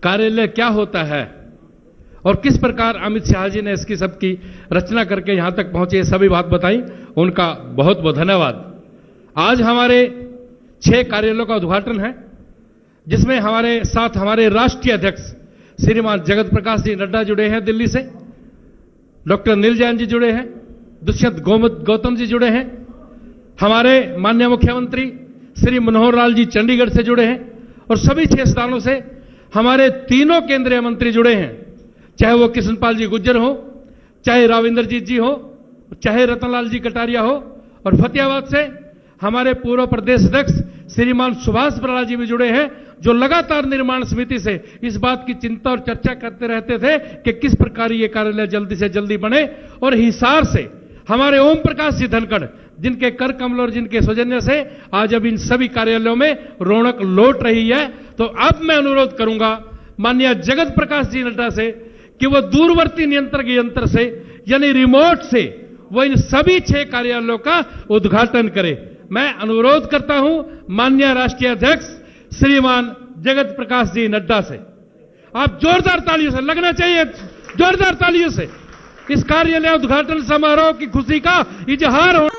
कार्यालय क्या होता है और किस प्रकार अमित शाह जी ने इसकी सबकी रचना करके यहां तक पहुंचे, ये सभी बात बताई, उनका बहुत बहुत धन्यवाद। आज हमारे 6 कार्यालयों का उद्घाटन है, जिसमें हमारे साथ हमारे राष्ट्रीय अध्यक्ष श्रीमान जगत प्रकाश जी नड्डा जुड़े हैं दिल्ली से, डॉक्टर नीलजान जी जुड़े हैं, दुष्यंत गौतम जी जुड़े हैं, हमारे माननीय मुख्यमंत्री श्री मनोहर लाल जी चंडीगढ़ से जुड़े हैं और सभी 6 स्थानों से हमारे तीनों केंद्रीय मंत्री जुड़े हैं, चाहे वो कृष्णपाल जी गुज्जर हो, चाहे राविंदरजीत जी हो, चाहे रतनलाल जी कटारिया हो, और फतेहाबाद से हमारे पूर्व प्रदेश अध्यक्ष श्रीमान सुभाष बराला जी भी जुड़े हैं, जो लगातार निर्माण समिति से इस बात की चिंता और चर्चा करते रहते थे कि किस प्रकार ये कार्यालय जल्दी से जल्दी बने। और हिसार से हमारे ओम प्रकाश जी धनखड़, जिनके कर कमल और जिनके सौजन्य से आज अब इन सभी कार्यालयों में रौनक लौट रही है। तो अब मैं अनुरोध करूंगा माननीय जगत प्रकाश जी नड्डा से कि वो दूरवर्ती नियंत्रक यंत्र से यानी रिमोट से वो इन सभी 6 कार्यालयों का उद्घाटन करे। मैं अनुरोध करता हूं माननीय राष्ट्रीय अध्यक्ष श्रीमान जगत प्रकाश जी नड्डा से, आप जोरदार तालियों से, लगना चाहिए जोरदार तालियों से, इस कार्यालय उद्घाटन समारोह की खुशी का इजहार हो।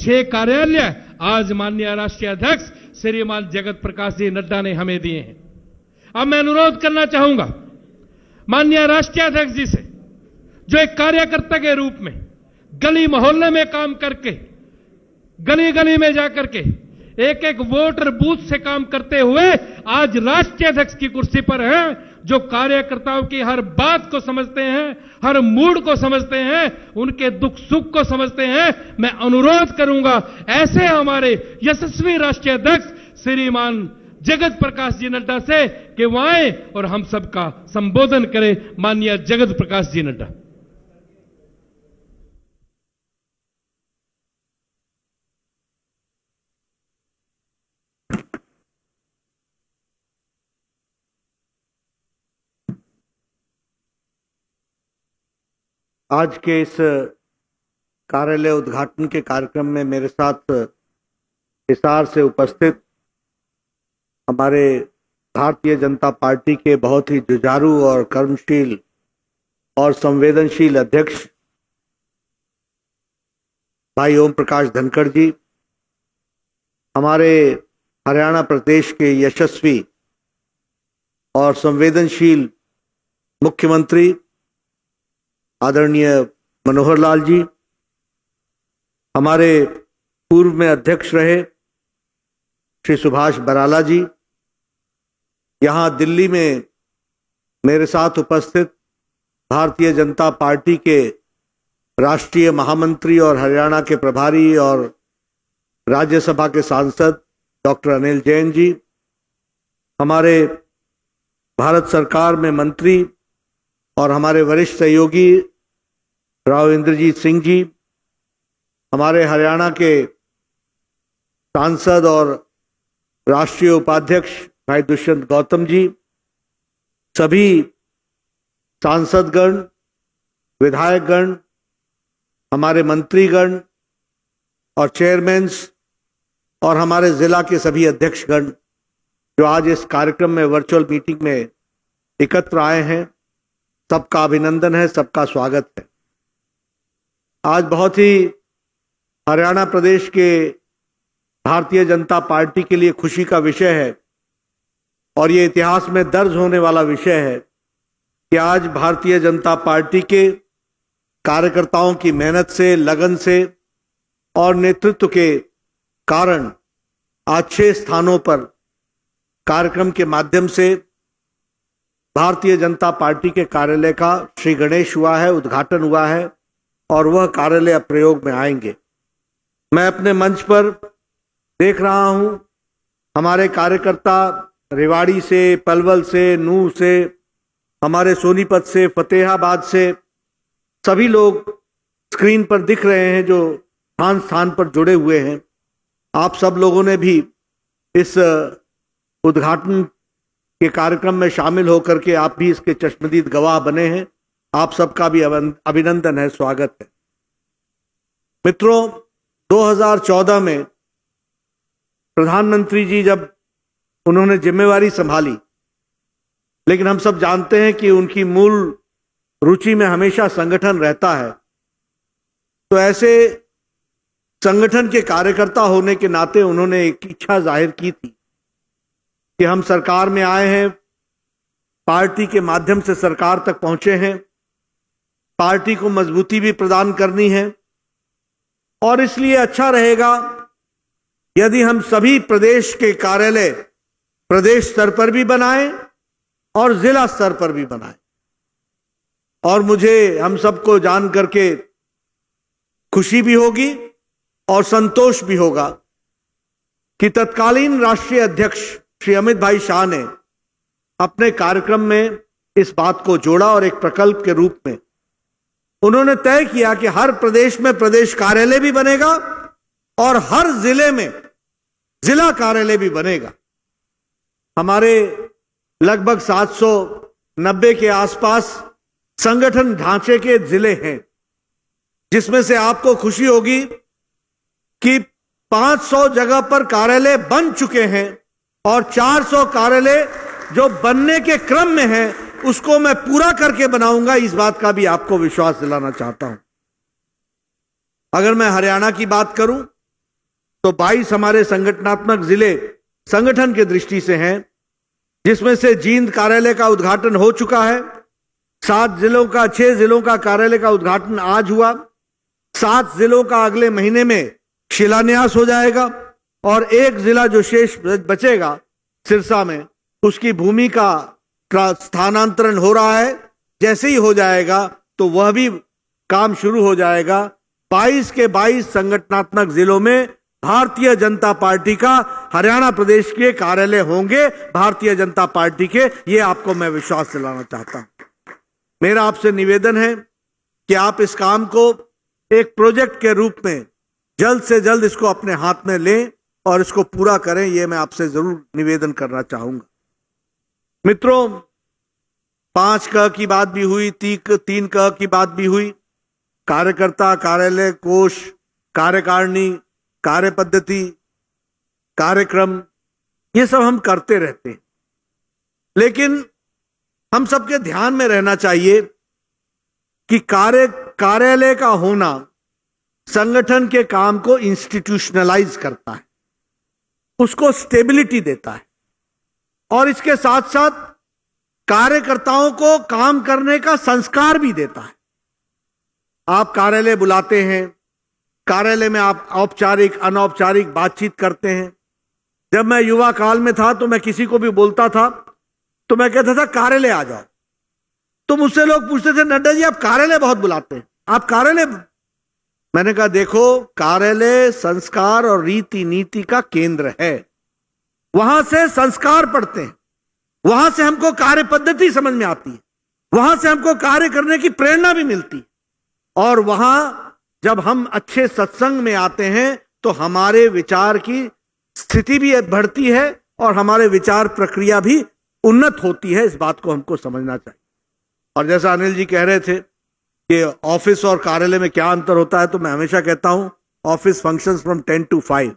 6 कार्यालय आज माननीय राष्ट्रीय अध्यक्ष श्रीमान जगत प्रकाश जी नड्डा ने हमें दिए हैं। अब मैं अनुरोध करना चाहूंगा माननीय राष्ट्रीय अध्यक्ष जी से, जो एक कार्यकर्ता के रूप में गली मोहल्ले में काम करके, गली गली में जाकर के एक एक वोटर बूथ से काम करते हुए आज राष्ट्रीय अध्यक्ष की कुर्सी पर हैं, जो कार्यकर्ताओं की हर बात को समझते हैं, हर मूड को समझते हैं, उनके दुख सुख को समझते हैं। मैं अनुरोध करूंगा ऐसे हमारे यशस्वी राष्ट्रीय अध्यक्ष श्रीमान जगत प्रकाश जी नड्डा से कि वो आए और हम सबका संबोधन करें। माननीय जगत प्रकाश जी नड्डा। आज के इस कार्यालय उद्घाटन के कार्यक्रम में मेरे साथ हिसार से उपस्थित हमारे भारतीय जनता पार्टी के बहुत ही जुझारू और कर्मशील और संवेदनशील अध्यक्ष भाई ओम प्रकाश धनखड़ जी, हमारे हरियाणा प्रदेश के यशस्वी और संवेदनशील मुख्यमंत्री आदरणीय मनोहर लाल जी, हमारे पूर्व में अध्यक्ष रहे श्री सुभाष बराला जी, यहाँ दिल्ली में मेरे साथ उपस्थित भारतीय जनता पार्टी के राष्ट्रीय महामंत्री और हरियाणा के प्रभारी और राज्यसभा के सांसद डॉक्टर अनिल जैन जी, हमारे भारत सरकार में मंत्री और हमारे वरिष्ठ सहयोगी राव इंद्रजीत सिंह जी, हमारे हरियाणा के सांसद और राष्ट्रीय उपाध्यक्ष भाई दुष्यंत गौतम जी, सभी सांसदगण, विधायकगण, हमारे मंत्रीगण और चेयरमैन्स और हमारे जिला के सभी अध्यक्षगण जो आज इस कार्यक्रम में वर्चुअल मीटिंग में एकत्र आए हैं, सबका अभिनंदन है, सबका स्वागत है। आज बहुत ही हरियाणा प्रदेश के भारतीय जनता पार्टी के लिए खुशी का विषय है और ये इतिहास में दर्ज होने वाला विषय है कि आज भारतीय जनता पार्टी के कार्यकर्ताओं की मेहनत से, लगन से और नेतृत्व के कारण आज 6 स्थानों पर कार्यक्रम के माध्यम से भारतीय जनता पार्टी के कार्यालय का श्री गणेश हुआ है, उद्घाटन हुआ है और वह कार्यालय अब प्रयोग में आएंगे। मैं अपने मंच पर देख रहा हूं हमारे कार्यकर्ता रेवाड़ी से, पलवल से, नूह से, हमारे सोनीपत से, फतेहाबाद से, सभी लोग स्क्रीन पर दिख रहे हैं जो स्थान स्थान पर जुड़े हुए हैं। आप सब लोगों ने भी इस उद्घाटन के कार्यक्रम में शामिल होकर के आप भी इसके चश्मदीद गवाह बने हैं। आप सबका भी अभिनंदन है, स्वागत है। मित्रों, 2014 में प्रधानमंत्री जी जब उन्होंने जिम्मेवारी संभाली, लेकिन हम सब जानते हैं कि उनकी मूल रुचि में हमेशा संगठन रहता है, तो ऐसे संगठन के कार्यकर्ता होने के नाते उन्होंने एक इच्छा जाहिर की थी कि हम सरकार में आए हैं, पार्टी के माध्यम से सरकार तक पहुंचे हैं, पार्टी को मजबूती भी प्रदान करनी है और इसलिए अच्छा रहेगा यदि हम सभी प्रदेश के कार्यालय प्रदेश स्तर पर भी बनाएं और जिला स्तर पर भी बनाएं। और मुझे हम सबको जान करके खुशी भी होगी और संतोष भी होगा कि तत्कालीन राष्ट्रीय अध्यक्ष श्री अमित भाई शाह ने अपने कार्यक्रम में इस बात को जोड़ा और एक प्रकल्प के रूप में उन्होंने तय किया कि हर प्रदेश में प्रदेश कार्यालय भी बनेगा और हर जिले में जिला कार्यालय भी बनेगा। हमारे लगभग 790 के आसपास संगठन ढांचे के जिले हैं, जिसमें से आपको खुशी होगी कि 500 जगह पर कार्यालय बन चुके हैं और 400 कार्यालय जो बनने के क्रम में है उसको मैं पूरा करके बनाऊंगा। इस बात का भी आपको विश्वास दिलाना चाहता हूं। अगर मैं हरियाणा की बात करूं तो 22 हमारे संगठनात्मक जिले संगठन की दृष्टि से हैं, जिसमें से जींद कार्यालय का उद्घाटन हो चुका है। 6 जिलों का कार्यालय का उद्घाटन आज हुआ। 7 जिलों का अगले महीने में शिलान्यास हो जाएगा और एक जिला जो शेष बचेगा सिरसा में, उसकी भूमि का स्थानांतरण हो रहा है। जैसे ही हो जाएगा तो वह भी काम शुरू हो जाएगा। 22 के 22 संगठनात्मक जिलों में भारतीय जनता पार्टी का हरियाणा प्रदेश के कार्यालय होंगे, भारतीय जनता पार्टी के। ये आपको मैं विश्वास दिलाना चाहता हूं। मेरा आपसे निवेदन है कि आप इस काम को एक प्रोजेक्ट के रूप में जल्द से जल्द इसको अपने हाथ में लें और इसको पूरा करें। ये मैं आपसे जरूर निवेदन करना चाहूंगा। मित्रों, 5 क की बात भी हुई, 3 क की बात भी हुई। कार्यकर्ता, कार्यालय, कोष, कार्यकारिणी, कार्य पद्धति, कार्यक्रम, ये सब हम करते रहते हैं, लेकिन हम सबके ध्यान में रहना चाहिए कि कार्यालय का होना संगठन के काम को इंस्टीट्यूशनलाइज करता है, उसको स्टेबिलिटी देता है और इसके साथ साथ कार्यकर्ताओं को काम करने का संस्कार भी देता है। आप कार्यालय बुलाते हैं, कार्यालय में आप औपचारिक अनौपचारिक बातचीत करते हैं। जब मैं युवा काल में था तो मैं किसी को भी बोलता था तो मैं कहता था कार्यालय आ जाओ, तो मुझसे लोग पूछते थे नड्डा जी आप कार्यालय बहुत बुलाते हैं, आप कार्यालय। मैंने कहा देखो, कार्यालय संस्कार और रीति नीति का केंद्र है, वहां से संस्कार पढ़ते हैं, वहां से हमको कार्य पद्धति समझ में आती है, वहां से हमको कार्य करने की प्रेरणा भी मिलती है। और वहां जब हम अच्छे सत्संग में आते हैं तो हमारे विचार की स्थिति भी बढ़ती है और हमारे विचार प्रक्रिया भी उन्नत होती है। इस बात को हमको समझना चाहिए। और जैसा अनिल जी कह रहे थे कि ऑफिस और कार्यालय में क्या अंतर होता है, तो मैं हमेशा कहता हूं office functions from 10 to 5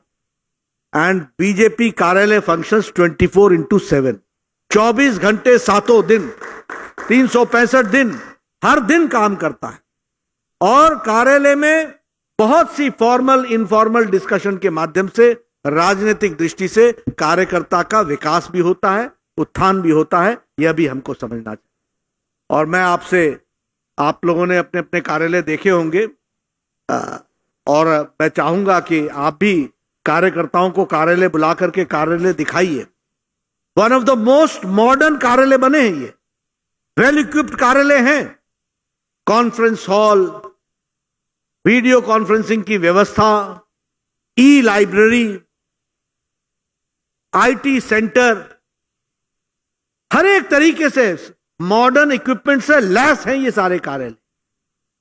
and BJP कार्यालय फंक्शंस 24/7, 24 घंटे 7 दिन, 365 दिन, हर दिन काम करता है। और कार्यालय में बहुत सी फॉर्मल इनफॉर्मल डिस्कशन के माध्यम से राजनीतिक दृष्टि से कार्यकर्ता का विकास भी होता है, उत्थान भी होता है। यह भी हमको समझना चाहिए। और मैं आपसे, आप लोगों ने अपने अपने कार्यालय देखे होंगे और मैं चाहूंगा कि आप भी कार्यकर्ताओं को कार्यालय बुला करके कार्यालय दिखाइए। One of the most modern कार्यालय बने हैं ये, वेल इक्विप्ड कार्यालय हैं। कॉन्फ्रेंस हॉल, वीडियो कॉन्फ्रेंसिंग की व्यवस्था, ई लाइब्रेरी, आईटी सेंटर, हर एक तरीके से मॉडर्न इक्विपमेंट से लैस हैं ये सारे कार्यालय।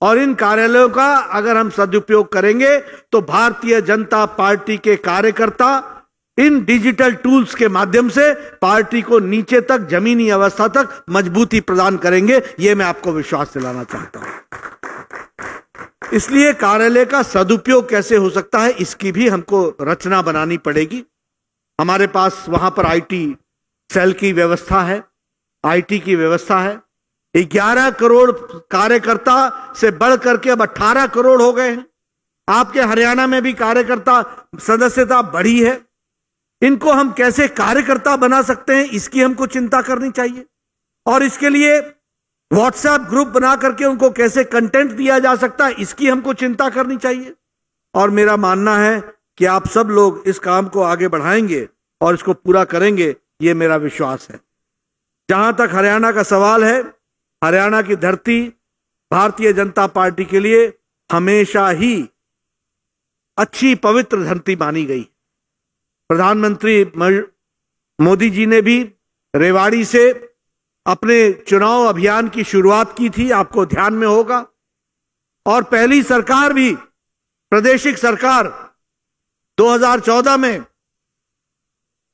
और इन कार्यालयों का अगर हम सदुपयोग करेंगे तो भारतीय जनता पार्टी के कार्यकर्ता इन डिजिटल टूल्स के माध्यम से पार्टी को नीचे तक, जमीनी अवस्था तक मजबूती प्रदान करेंगे। यह मैं आपको विश्वास दिलाना चाहता हूं। इसलिए कार्यालय का सदुपयोग कैसे हो सकता है, इसकी भी हमको रचना बनानी पड़ेगी। हमारे पास वहां पर आईटी सेल की व्यवस्था है, आईटी की व्यवस्था है। 11 करोड़ कार्यकर्ता से बढ़ करके अब 18 करोड़ हो गए हैं। आपके हरियाणा में भी कार्यकर्ता सदस्यता बढ़ी है। इनको हम कैसे कार्यकर्ता बना सकते हैं, इसकी हमको चिंता करनी चाहिए। और इसके लिए व्हाट्सएप ग्रुप बना करके उनको कैसे कंटेंट दिया जा सकता है, इसकी हमको चिंता करनी चाहिए। और मेरा मानना है कि आप सब लोग इस काम को आगे बढ़ाएंगे और इसको पूरा करेंगे, ये मेरा विश्वास है। जहां तक हरियाणा का सवाल है, हरियाणा की धरती भारतीय जनता पार्टी के लिए हमेशा ही अच्छी पवित्र धरती मानी गई। प्रधानमंत्री मोदी जी ने भी रेवाड़ी से अपने चुनाव अभियान की शुरुआत की थी, आपको ध्यान में होगा। और पहली सरकार भी, प्रादेशिक सरकार 2014 में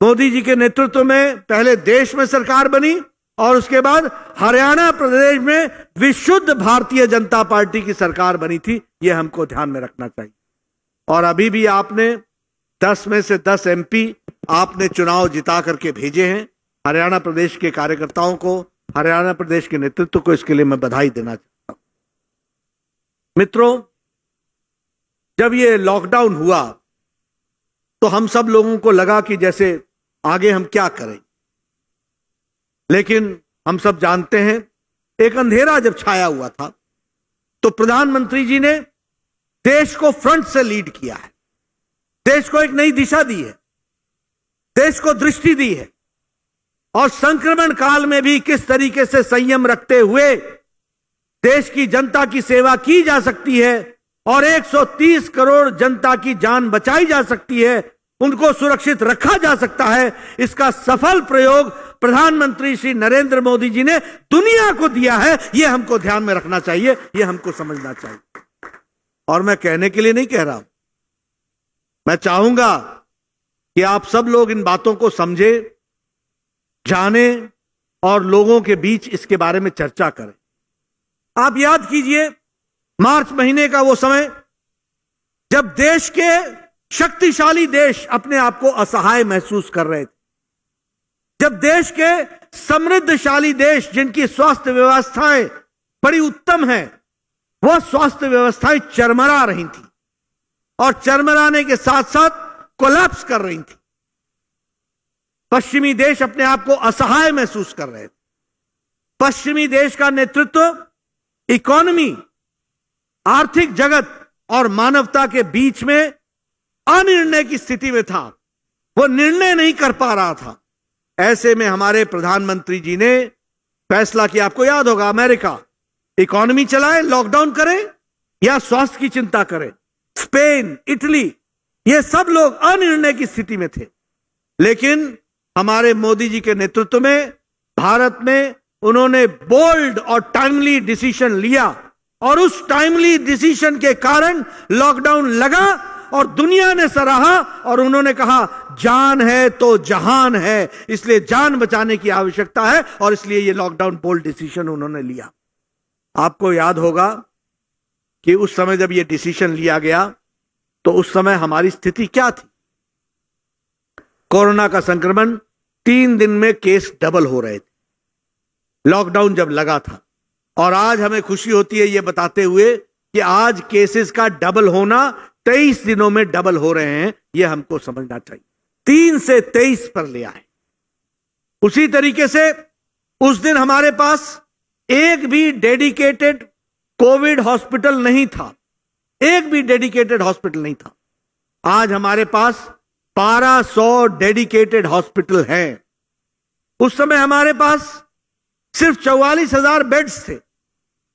मोदी जी के नेतृत्व में पहले देश में सरकार बनी और उसके बाद हरियाणा प्रदेश में विशुद्ध भारतीय जनता पार्टी की सरकार बनी थी। यह हमको ध्यान में रखना चाहिए। और अभी भी आपने 10 में से 10 एमपी आपने चुनाव जिता करके भेजे हैं। हरियाणा प्रदेश के कार्यकर्ताओं को, हरियाणा प्रदेश के नेतृत्व को इसके लिए मैं बधाई देना चाहता हूं। मित्रों, जब ये लॉकडाउन हुआ तो हम सब लोगों को लगा कि जैसे आगे हम क्या करें, लेकिन हम सब जानते हैं एक अंधेरा जब छाया हुआ था तो प्रधानमंत्री जी ने देश को फ्रंट से लीड किया है, देश को एक नई दिशा दी है, देश को दृष्टि दी है और संक्रमण काल में भी किस तरीके से संयम रखते हुए देश की जनता की सेवा की जा सकती है और 130 करोड़ जनता की जान बचाई जा सकती है, उनको सुरक्षित रखा जा सकता है, इसका सफल प्रयोग प्रधानमंत्री श्री नरेंद्र मोदी जी ने दुनिया को दिया है। यह हमको ध्यान में रखना चाहिए, यह हमको समझना चाहिए। और मैं कहने के लिए नहीं कह रहा हूं, मैं चाहूंगा कि आप सब लोग इन बातों को समझे, जाने और लोगों के बीच इसके बारे में चर्चा करें। आप याद कीजिए मार्च महीने का वो समय जब देश के शक्तिशाली देश अपने आप को असहाय महसूस कर रहे थे, जब देश के समृद्धशाली देश जिनकी स्वास्थ्य व्यवस्थाएं बड़ी उत्तम हैं, वह स्वास्थ्य व्यवस्थाएं चरमरा रही थी और चरमराने के साथ साथ कोलैप्स कर रही थी। पश्चिमी देश अपने आप को असहाय महसूस कर रहे थे। पश्चिमी देश का नेतृत्व इकोनॉमी, आर्थिक जगत और मानवता के बीच में अनिर्णय की स्थिति में था, वो निर्णय नहीं कर पा रहा था। ऐसे में हमारे प्रधानमंत्री जी ने फैसला किया, आपको याद होगा, अमेरिका इकोनॉमी चलाए, लॉकडाउन करे या स्वास्थ्य की चिंता करे। स्पेन, इटली, ये सब लोग अनिर्णय की स्थिति में थे, लेकिन हमारे मोदी जी के नेतृत्व में भारत में उन्होंने बोल्ड और टाइमली डिसीजन लिया और उस टाइमली डिसीजन के कारण लॉकडाउन लगा और दुनिया ने सराहा और उन्होंने कहा जान है तो जहान है, इसलिए जान बचाने की आवश्यकता है और इसलिए ये लॉकडाउन बोल्ड डिसीजन उन्होंने लिया। आपको याद होगा कि उस समय जब ये डिसीजन लिया गया तो उस समय हमारी स्थिति क्या थी। कोरोना का संक्रमण 3 दिन में केस डबल हो रहे थे, लॉकडाउन जब लगा था, और आज हमें खुशी होती है ये बताते हुए कि आज केसेस का डबल होना 23 दिनों में डबल हो रहे हैं। यह हमको समझना चाहिए, 3 से 23 पर ले आए। उसी तरीके से उस दिन हमारे पास एक भी डेडिकेटेड कोविड हॉस्पिटल नहीं था, एक भी डेडिकेटेड हॉस्पिटल नहीं था। आज हमारे पास 1200 डेडिकेटेड हॉस्पिटल हैं। उस समय हमारे पास सिर्फ 44,000 बेड्स थे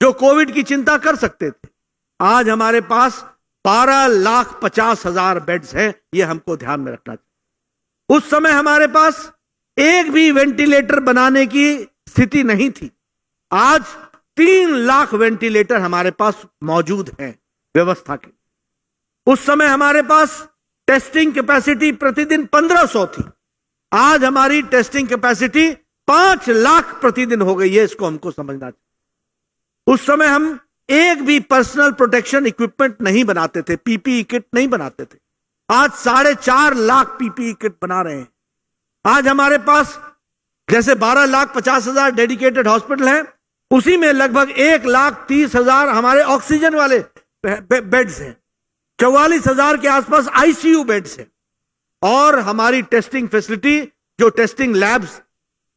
जो कोविड की चिंता कर सकते थे। आज हमारे पास 12,50,000 बेड्स हैं, यह हमको ध्यान में रखना चाहिए। उस समय हमारे पास एक भी वेंटिलेटर बनाने की स्थिति नहीं थी। आज 3 लाख वेंटिलेटर हमारे पास मौजूद हैं व्यवस्था के। उस समय हमारे पास टेस्टिंग कैपेसिटी प्रतिदिन 1500 थी, आज हमारी टेस्टिंग कैपेसिटी 5 लाख प्रतिदिन हो गई है, इसको हमको समझना चाहिए। उस समय हम एक भी पर्सनल प्रोटेक्शन इक्विपमेंट नहीं बनाते थे, पीपीई किट नहीं बनाते थे। आज 4.5 लाख पीपीई किट बना रहे हैं। आज हमारे पास जैसे 12,50,000 डेडिकेटेड हॉस्पिटल हैं, उसी में लगभग 1,30,000 हमारे ऑक्सीजन वाले बेड्स हैं, 44,000 के आसपास आईसीयू बेड्स हैं, और हमारी टेस्टिंग फैसिलिटी जो टेस्टिंग लैब्स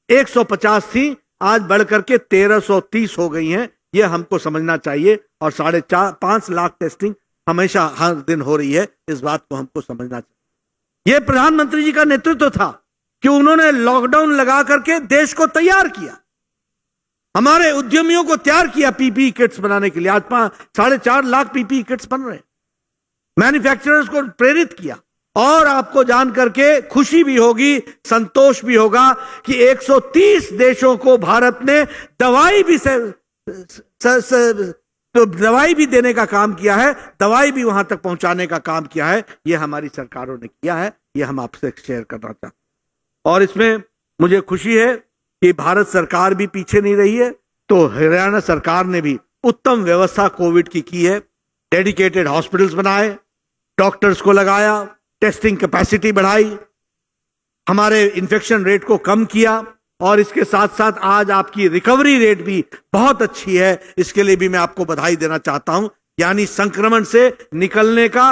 150 थी आज बढ़कर के 1330 हो गई हैं। यह हमको समझना चाहिए और 4.5 लाख टेस्टिंग हमेशा हर दिन हो रही है, इस बात को हमको समझना चाहिए। यह प्रधानमंत्री जी का नेतृत्व था कि उन्होंने लॉकडाउन लगा करके देश को तैयार किया, हमारे उद्यमियों को तैयार किया पीपीई किट्स बनाने के लिए। आज 4.5 लाख पीपीई किट्स बन रहे हैं, मैन्युफैक्चरर्स को प्रेरित किया। और आपको जान करके खुशी भी होगी, संतोष भी होगा कि 130 देशों को भारत ने दवाई भी देने का काम किया है, दवाई भी वहां तक पहुंचाने का काम किया है। यह हमारी सरकारों ने किया है, यह हम आपसे शेयर करना चाहते हैं। और इसमें मुझे खुशी है कि भारत सरकार भी पीछे नहीं रही है, तो हरियाणा सरकार ने भी उत्तम व्यवस्था कोविड की है। डेडिकेटेड हॉस्पिटल्स बनाए, डॉक्टर्स को लगाया, टेस्टिंग कैपेसिटी बढ़ाई, हमारे इन्फेक्शन रेट को कम किया, और इसके साथ साथ आज आपकी रिकवरी रेट भी बहुत अच्छी है। इसके लिए भी मैं आपको बधाई देना चाहता हूं। यानी संक्रमण से निकलने का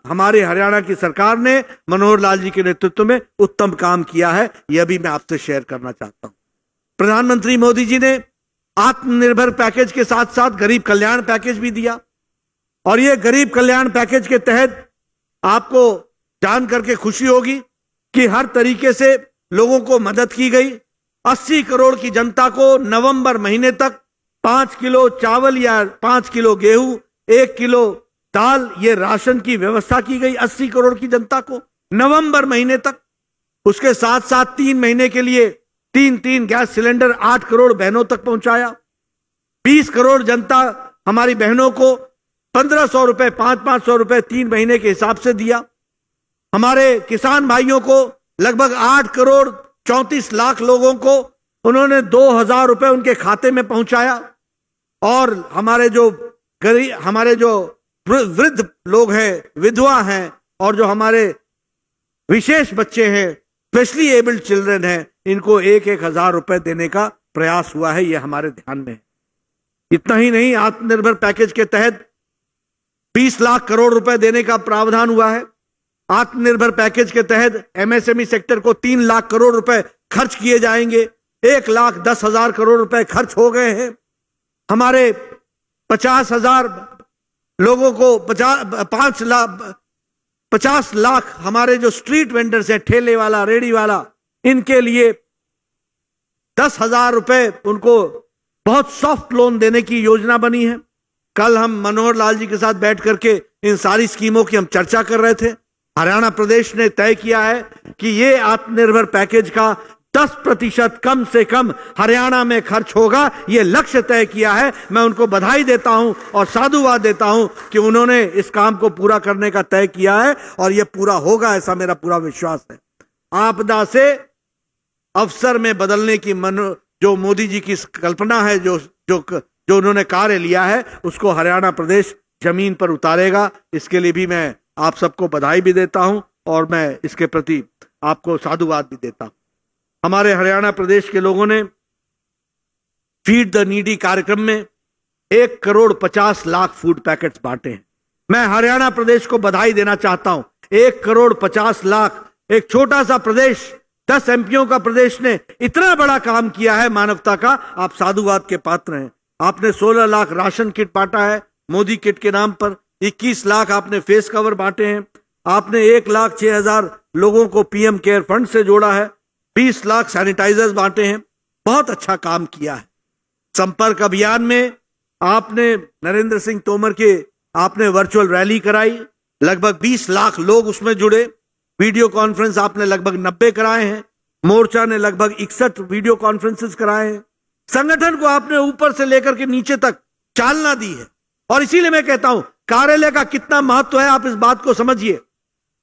हमारे हरियाणा की सरकार ने मनोहर लाल जी के नेतृत्व में उत्तम काम किया है। यह भी मैं आपसे शेयर करना चाहता हूं। प्रधानमंत्री मोदी जी ने आत्मनिर्भर पैकेज के साथ साथ गरीब कल्याण पैकेज भी दिया, और यह गरीब कल्याण पैकेज के तहत आपको जान करके खुशी होगी कि हर तरीके से लोगों को मदद की गई। 80 करोड़ की जनता को नवंबर महीने तक 5 किलो चावल या 5 किलो गेहूं, 1 किलो दाल, ये राशन की व्यवस्था की गई 80 करोड़ की जनता को नवंबर महीने तक। उसके साथ साथ 3 महीने के लिए 3 गैस सिलेंडर 8 करोड़ बहनों तक पहुंचाया। 20 करोड़ जनता हमारी बहनों को 1500 रुपए, 500 रुपए 3 महीने के हिसाब से दिया। हमारे किसान भाइयों को लगभग 8 करोड़ 34 लाख लोगों को उन्होंने 2000 रुपए उनके खाते में पहुंचाया। और हमारे जो वृद्ध लोग हैं, विधवा हैं, और जो हमारे विशेष बच्चे हैं, स्पेशली एबल्ड चिल्ड्रन हैं, इनको 1-1 हजार रुपए देने का प्रयास हुआ है। यह हमारे ध्यान में है। इतना ही नहीं, आत्मनिर्भर पैकेज के तहत 20 लाख करोड़ रुपए देने का प्रावधान हुआ है। आत्मनिर्भर पैकेज के तहत एमएसएमई सेक्टर को 3 लाख करोड़ रुपए खर्च किए जाएंगे। 1,10,000 करोड़ रुपए खर्च हो गए हैं। हमारे 50,000 लोगों को 50 लाख हमारे जो स्ट्रीट वेंडर्स हैं, ठेले वाला, रेडी वाला, इनके लिए 10,000 रुपए उनको बहुत सॉफ्ट लोन देने की योजना बनी है। कल हम मनोहर लाल जी के साथ बैठ करके इन सारी स्कीमों की हम चर्चा कर रहे थे। हरियाणा प्रदेश ने तय किया है कि ये आत्मनिर्भर पैकेज का 10% कम से कम हरियाणा में खर्च होगा। ये लक्ष्य तय किया है। मैं उनको बधाई देता हूं और साधुवाद देता हूं कि उन्होंने इस काम को पूरा करने का तय किया है, और यह पूरा होगा, ऐसा मेरा पूरा विश्वास है। आपदा से अवसर में बदलने की जो मोदी जी की कल्पना है, जो उन्होंने कार्य लिया है, उसको हरियाणा प्रदेश जमीन पर उतारेगा। इसके लिए भी मैं आप सबको बधाई भी देता हूं और मैं इसके प्रति आपको साधुवाद भी देता हूं। हमारे हरियाणा प्रदेश के लोगों ने फीड द नीडी कार्यक्रम में 1,50 लाख फूड पैकेट्स बांटे हैं। मैं हरियाणा प्रदेश को बधाई देना चाहता हूं। 1,50 लाख, एक छोटा सा प्रदेश, 10 एमपीओ का प्रदेश ने इतना बड़ा काम किया है मानवता का। आप साधुवाद के पात्र हैं। आपने 16 लाख राशन किट बांटा है मोदी किट के नाम पर। 21 लाख आपने फेस कवर बांटे हैं। आपने 1,06,000 लोगों को पीएम केयर फंड से जोड़ा है। 20 लाख सैनिटाइजर्स बांटे हैं। बहुत अच्छा काम किया है। संपर्क अभियान में आपने नरेंद्र सिंह तोमर के आपने वर्चुअल रैली कराई। लगभग 20 लाख लोग उसमें जुड़े। वीडियो कॉन्फ्रेंस आपने लगभग 90 कराए हैं। मोर्चा ने लगभग 61 वीडियो कॉन्फ्रेंसेस कराए हैं। संगठन को आपने ऊपर से लेकर के नीचे तक चालना दी है। और इसीलिए मैं कहता हूं, कार्यालय का कितना महत्व है, आप इस बात को समझिए।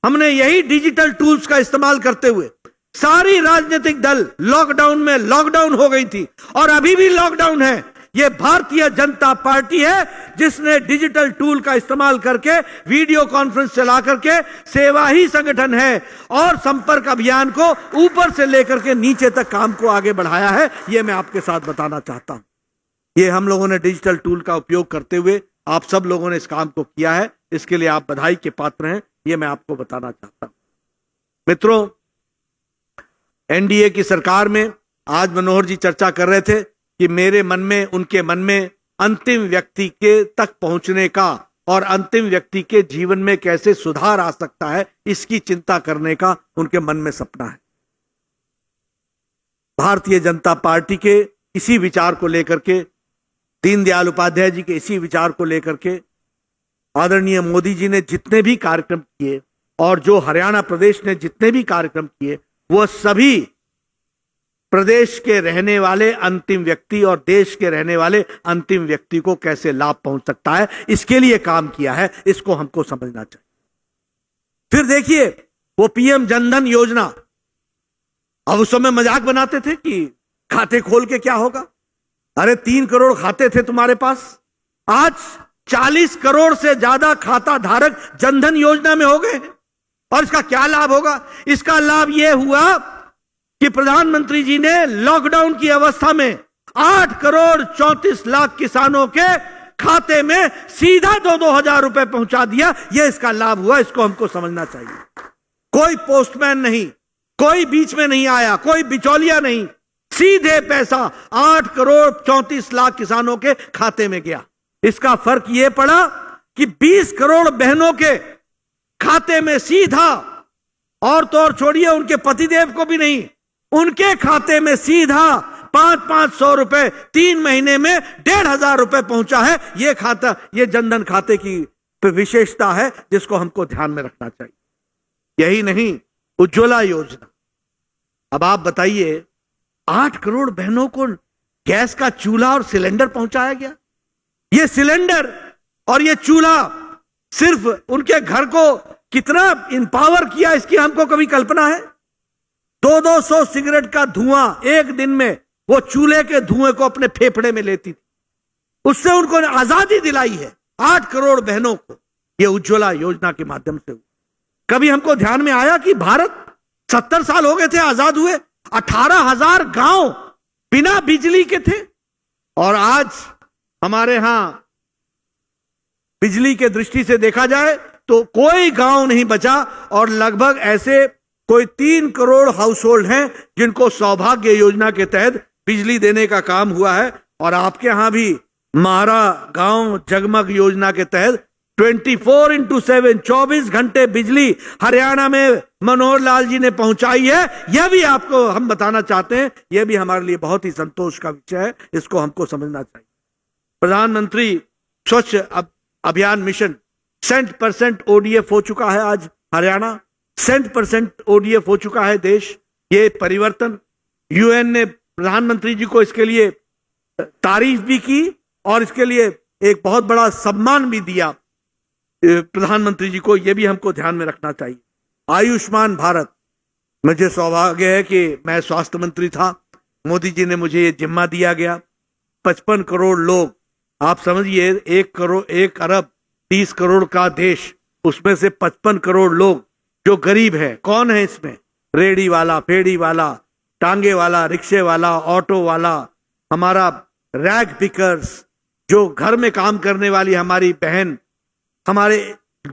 हमने यही डिजिटल टूल्स का इस्तेमाल करते हुए, सारी राजनीतिक दल लॉकडाउन में लॉकडाउन हो गई थी और अभी भी लॉकडाउन है। यह भारतीय जनता पार्टी है जिसने डिजिटल टूल का इस्तेमाल करके वीडियो कॉन्फ्रेंस चला करके, सेवा ही संगठन है, और संपर्क अभियान को ऊपर से लेकर के नीचे तक काम को आगे बढ़ाया है। यह मैं आपके साथ बताना चाहता हूं। यह हम लोगों ने डिजिटल टूल का उपयोग करते हुए आप सब लोगों ने इस काम को किया है। इसके लिए आप बधाई के पात्र हैं। यह मैं आपको बताना चाहता हूं। मित्रों, एनडीए की सरकार में आज मनोहर जी चर्चा कर रहे थे कि मेरे मन में, उनके मन में अंतिम व्यक्ति के तक पहुंचने का और अंतिम व्यक्ति के जीवन में कैसे सुधार आ सकता है, इसकी चिंता करने का उनके मन में सपना है। भारतीय जनता पार्टी के इसी विचार को लेकर के, दीनदयाल उपाध्याय जी के इसी विचार को लेकर के आदरणीय मोदी जी ने जितने भी कार्यक्रम किए और जो हरियाणा प्रदेश ने जितने भी कार्यक्रम किए, वह सभी प्रदेश के रहने वाले अंतिम व्यक्ति और देश के रहने वाले अंतिम व्यक्ति को कैसे लाभ पहुंच सकता है, इसके लिए काम किया है। इसको हमको समझना चाहिए। फिर देखिए, वो पीएम जनधन योजना, अब उस समय मजाक बनाते थे कि खाते खोल के क्या होगा। अरे 3 करोड़ खाते थे तुम्हारे पास, आज 40 करोड़ से ज्यादा खाता धारक जनधन योजना में हो गए हैं। और इसका क्या लाभ होगा? इसका लाभ यह हुआ कि प्रधानमंत्री जी ने लॉकडाउन की अवस्था में 8 करोड़ 34 लाख किसानों के खाते में सीधा 2-2 हजार रुपए पहुंचा दिया। यह इसका लाभ हुआ, इसको हमको समझना चाहिए। कोई पोस्टमैन नहीं, कोई बीच में नहीं आया, कोई बिचौलिया नहीं, सीधे पैसा 8 करोड़ 34 लाख किसानों के खाते में गया। इसका फर्क यह पड़ा कि 20 करोड़ बहनों के खाते में सीधा, और तो और छोड़िए उनके पतिदेव को भी नहीं, उनके खाते में सीधा 500 रुपए 3 महीने में 1500 रुपए पहुंचा है। यह खाता, यह जनधन खाते की विशेषता है जिसको हमको ध्यान में रखना चाहिए। यही नहीं, उज्ज्वला योजना। अब आप बताइए, 8 करोड़ बहनों को गैस का चूल्हा और सिलेंडर पहुंचाया गया। यह सिलेंडर और यह चूल्हा सिर्फ उनके घर को कितना इंपावर किया, इसकी हमको कभी कल्पना है? 200 सिगरेट का धुआं एक दिन में वो चूल्हे के धुएं को अपने फेफड़े में लेती थी। उससे उनको आजादी दिलाई है 8 करोड़ बहनों को, यह उज्ज्वला योजना के माध्यम से। कभी हमको ध्यान में आया कि भारत 70 साल हो गए थे आजाद हुए, 18,000 गांव बिना बिजली के थे, और आज हमारे यहां बिजली के दृष्टि से देखा जाए तो कोई गांव नहीं बचा, और लगभग ऐसे कोई 3 करोड़ हाउस होल्ड हैं जिनको सौभाग्य योजना के तहत बिजली देने का काम हुआ है। और आपके यहां भी मारा गांव जगमग योजना के तहत 24x7 24 घंटे बिजली हरियाणा में मनोहर लाल जी ने पहुंचाई है। यह भी आपको हम बताना चाहते हैं, यह भी हमारे लिए बहुत ही संतोष का विषय है, इसको हमको समझना चाहिए। प्रधानमंत्री स्वच्छ अभियान मिशन 100% ODF हो चुका है। आज हरियाणा 100% ODF हो चुका है देश। ये परिवर्तन, UN ने प्रधानमंत्री जी को इसके लिए तारीफ भी की और इसके लिए एक बहुत बड़ा सम्मान भी दिया प्रधानमंत्री जी को। यह भी हमको ध्यान में रखना चाहिए। आयुष्मान भारत, मुझे सौभाग्य है कि मैं स्वास्थ्य मंत्री था, मोदी जी ने मुझे ये जिम्मा दिया गया। 55 करोड़ लोग, आप समझिए 1 अरब 30 करोड़ का देश, उसमें से 55 करोड़ लोग जो गरीब है। कौन है इसमें? रेडी वाला, फेड़ी वाला, टांगे वाला, रिक्शे वाला, ऑटो वाला, हमारा रैग पिकर्स, जो घर में काम करने वाली हमारी बहन, हमारे